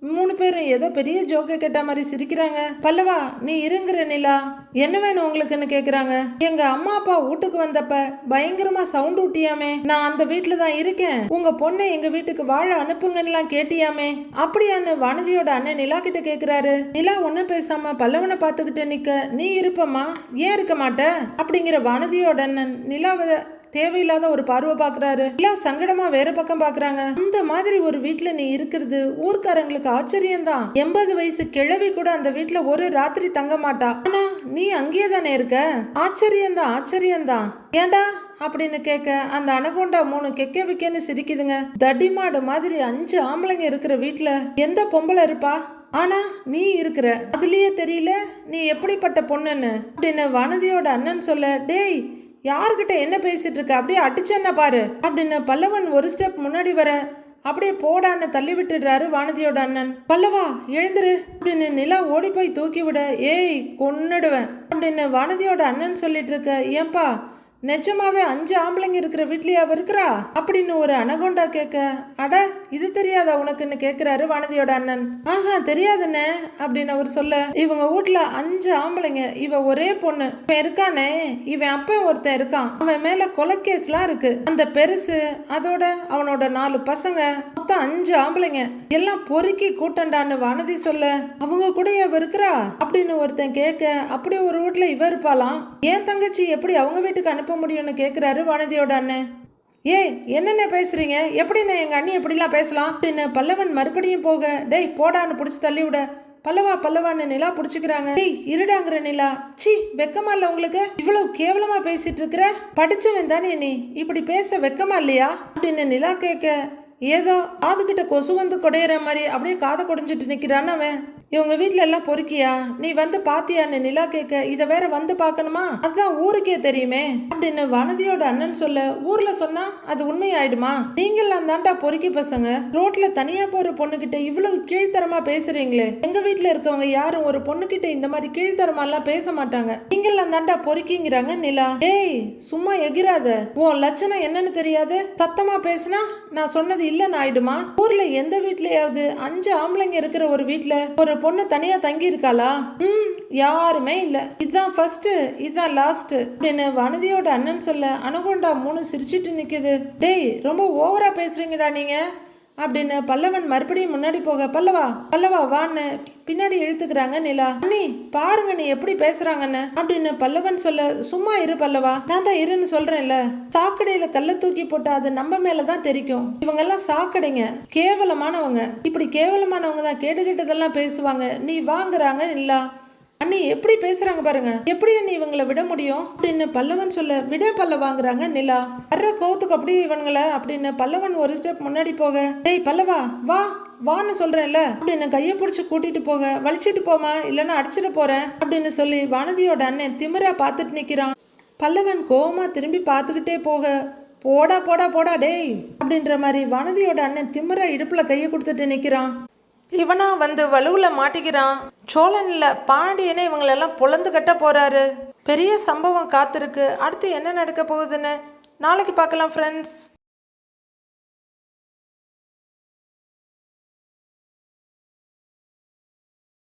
3 பேரும் ஏதோ பெரிய ஜோக்கை கேட்ட மாதிரி சிரிக்கிறாங்க. பல்லவா நீ இருங்கிற நிலா, என்ன வேணும் உங்களுக்குன்னு கேக்குறாங்க. எங்க அம்மா அப்பா வீட்டுக்கு வந்தப்ப பயங்கரமா சவுண்ட் விட்டியாமே, நான் அந்த வீட்டுல தான் இருக்கேன், உங்க பொண்ணை எங்க வீட்டுக்கு வாழ அனுப்புங்கன்னு கேட்டியாமே, அப்படியான்னு வானதியோட அண்ணன் நிலா கிட்ட கேக்குறாரு. நிலா ஒன்னும் பேசாம பல்லவனை பார்த்துக்கிட்டு நிக்க, நீ இருப்பமா ஏன் இருக்க மாட்ட அப்படிங்கிற வானதியோட அண்ணன் நிலாவை தேவையில்லாத ஒரு பார்வை பாக்குறாரு. எல்லாம் சங்கடமா வேற பக்கம் பாக்குறாங்க. அந்த மாதிரி ஒரு வீட்டுல நீ இருக்கிறது ஊர்க்காரங்களுக்கு ஆச்சரியம் தான். 80 வயசு கிழவி கூட அந்த வீட்டுல ஒரு ராத்திரி தங்க மாட்டா, ஆனா நீ அங்கேயே தானே இருக்க, ஆச்சரியம்தான் ஏண்டா அப்படின்னு கேட்க. அந்த அனகோண்டா 3 கெக்க விக்கன்னு சிரிக்குதுங்க. தடிமாடு மாதிரி 5 ஆம்பளைங்க இருக்கிற வீட்டுல எந்த பொம்பளை இருப்பா, ஆனா நீ இருக்கிற, அதுலயே தெரியல நீ எப்படிப்பட்ட பொண்ணுன்னு அப்படின்னு வானதியோட அண்ணன் சொல்ல. டேய் யாருக்கிட்ட என்ன பேசிட்டு இருக்க, அப்படியே அடிச்சேன்னா பாரு அப்படின்னு பல்லவன் ஒரு ஸ்டெப் முன்னாடி வர, அப்படியே போடான்னு தள்ளி விட்டுடுறாரு வானதியோட அண்ணன். பல்லவா எழுந்துரு அப்படின்னு நிலா ஓடி போய் தூக்கி விட. ஏய் கொன்னுடுவேன் அப்படின்னு வானதியோட அண்ணன் சொல்லிட்டு இருக்க. ஏன்பா நிஜமாவே 5 ஆம்பளைங்க இருக்கிற வீட்லயே அவ இருக்கிறா அப்படின்னு ஒரு அனகொண்டா கேட்க, அட இது தெரியாதா உனக்குன்னு கேட்கிறாரு வானதியோட அண்ணன். ஆஹா தெரியாதுன்னு அப்படின்னு அவர் சொல்ல, இவங்க வீட்டுல 5 ஆம்பளைங்க, இவ ஒரே பொண்ணு. இவன் இருக்கானே, இவன் அப்பன் ஒருத்தன் இருக்கான், அவன் மேல கொலை கேஸ்லாம் இருக்கு. அந்த பெருசு, அதோட அவனோட 4 பசங்க, மொத்தம் 5 ஆம்பளைங்க, எல்லாம் பொறுக்கி கூட்டண்டான்னு வானதி சொல்ல, அவங்க கூட இவ இருக்கிறா அப்படின்னு ஒருத்தன் கேட்க, அப்படி ஒரு வீட்டுல இவ இருப்பாளாம், ஏன் தங்கச்சி எப்படி அவங்க வீட்டுக்கு அனுப்ப முடியும்னு கேட்கிறாரு வானதியோட அண்ணன். ஏய் என்னென்ன பேசுறீங்க, எப்படி நான் எங்க அண்ணி எப்படிலாம் பேசலாம் அப்படின்னு பல்லவன் மறுபடியும் போக, டேய் போடான்னு பிடிச்சி தள்ளி விட, பல்லவான்னு நிலா பிடிச்சிக்கிறாங்க. டேய் இருடாங்கிற நிலா, சி வெக்கமா இல்ல உங்களுக்கு, இவ்வளவு கேவலமா பேசிட்டு இருக்கிற, படிச்சவன் தானே நீ, இப்படி பேச வெக்கமா இல்லையா அப்படின்னு நிலா கேட்க, ஏதோ காதுகிட்ட கொசு வந்து கொடையிற மாதிரி அப்படியே காதை கொடைஞ்சிட்டு நிக்கிறான் அவன். இவங்க வீட்டுல எல்லாம் பொறுக்கியா, நீ வந்து பாத்தியான்னு நிலா கேட்க, இத வேற வந்து பாக்கணுமா, அதுதான் ஊருக்கே தெரியுமே அப்படின்னு வானதியோட அண்ணன் சொல்ல, ஊர்ல சொன்னா அது உண்மையாயிடுமா, நீங்கெல்லாம் தாண்டா பொறுக்கி பசங்க, ரோட்ல தனியா போற பொண்ணுகிட்ட இவ்வளவு கீழ்த்தரமா பேசுறீங்களே, எங்க வீட்டுல இருக்கவங்க யாரும் ஒரு பொண்ணுகிட்ட இந்த மாதிரி கீழ்த்தரமா எல்லாம் பேச மாட்டாங்க, நீங்கெல்லாம் தாண்டா பொறுக்கிங்கிறாங்க நிலா. ஏய் சும்மா எகிராத, உன் லட்சணம் என்னன்னு தெரியாது, சத்தமா பேசுனா நான் சொன்னது இல்லன்னு ஆயிடுமா, ஊர்ல எந்த வீட்லயாவது 5 ஆம்பளைங்க இருக்கிற ஒரு வீட்டுல ஒரு பொண்ணு தனியா தங்கி இருக்காளா, யாருமே இல்ல, இதுதான் ஃபர்ஸ்ட் இதுதான் லாஸ்ட் அப்படின்னு வானதியோட அண்ணன் சொல்ல, அனகொண்டா 3 சிரிச்சிட்டு நிக்குது. டேய் ரொம்ப ஓவரா பேசுறீங்கடா நீங்க அப்படின்னு பல்லவன் மறுபடியும் முன்னாடி போக, பல்லவா வான்னு பின்னாடி இழுத்துக்கிறாங்க நிலா. அண்ணி பாருங்க நீ எப்படி பேசுறாங்கன்னு அப்படின்னு பல்லவன் சொல்ல, சும்மா இரு பல்லவா, நான் தான் இருன்னு சொல்றேன்ல, சாக்கடையில கல்ல தூக்கி போட்டா அது நம்ம மேலதான் தெரிக்கும், இவங்க எல்லாம் சாக்கடைங்க, கேவலமானவங்க, இப்படி கேவலமானவங்க தான் கேடுகிட்டதெல்லாம் பேசுவாங்க, நீ வாங்குறாங்க நிலா. அண்ணி எப்படி பேசுறாங்க பாருங்க, எப்படி நீ இவங்களை விட முடியும் அப்படின்னு பல்லவன் சொல்ல, விட பல்லவாங்கிறாங்க நிலா. வர்ற கோவத்துக்கு அப்படியே இவங்களை அப்படின்னு பல்லவன் ஒரு ஸ்டெப் முன்னாடி போக, டேய் பல்லவா வா வான்னு சொல்றேன்ல அப்படின்னு கையை பிடிச்சி கூட்டிட்டு போக, வலிச்சிட்டு போமா இல்லைன்னா அடிச்சிட்டு போறேன் அப்படின்னு சொல்லி வானதியோட அண்ணன் திமிரா பார்த்துட்டு நிக்கிறான். பல்லவன் கோவமா திரும்பி பார்த்துக்கிட்டே போக, போடா போடா போடா டேய் அப்படின்ற மாதிரி வானதியோட அண்ணன் திமிரா இடுப்புல கையை கொடுத்துட்டு நிக்கிறான். இவனா வந்து வலுவுல மாட்டிக்கிறான். சோழன் இல்ல பாண்டியனே இவங்களெல்லாம் பொழந்து கட்ட போறாரு. பெரிய சம்பவம் காத்திருக்கு. அடுத்து என்ன நடக்க போகுதுன்னு நாளைக்கு பார்க்கலாம் ஃப்ரெண்ட்ஸ்.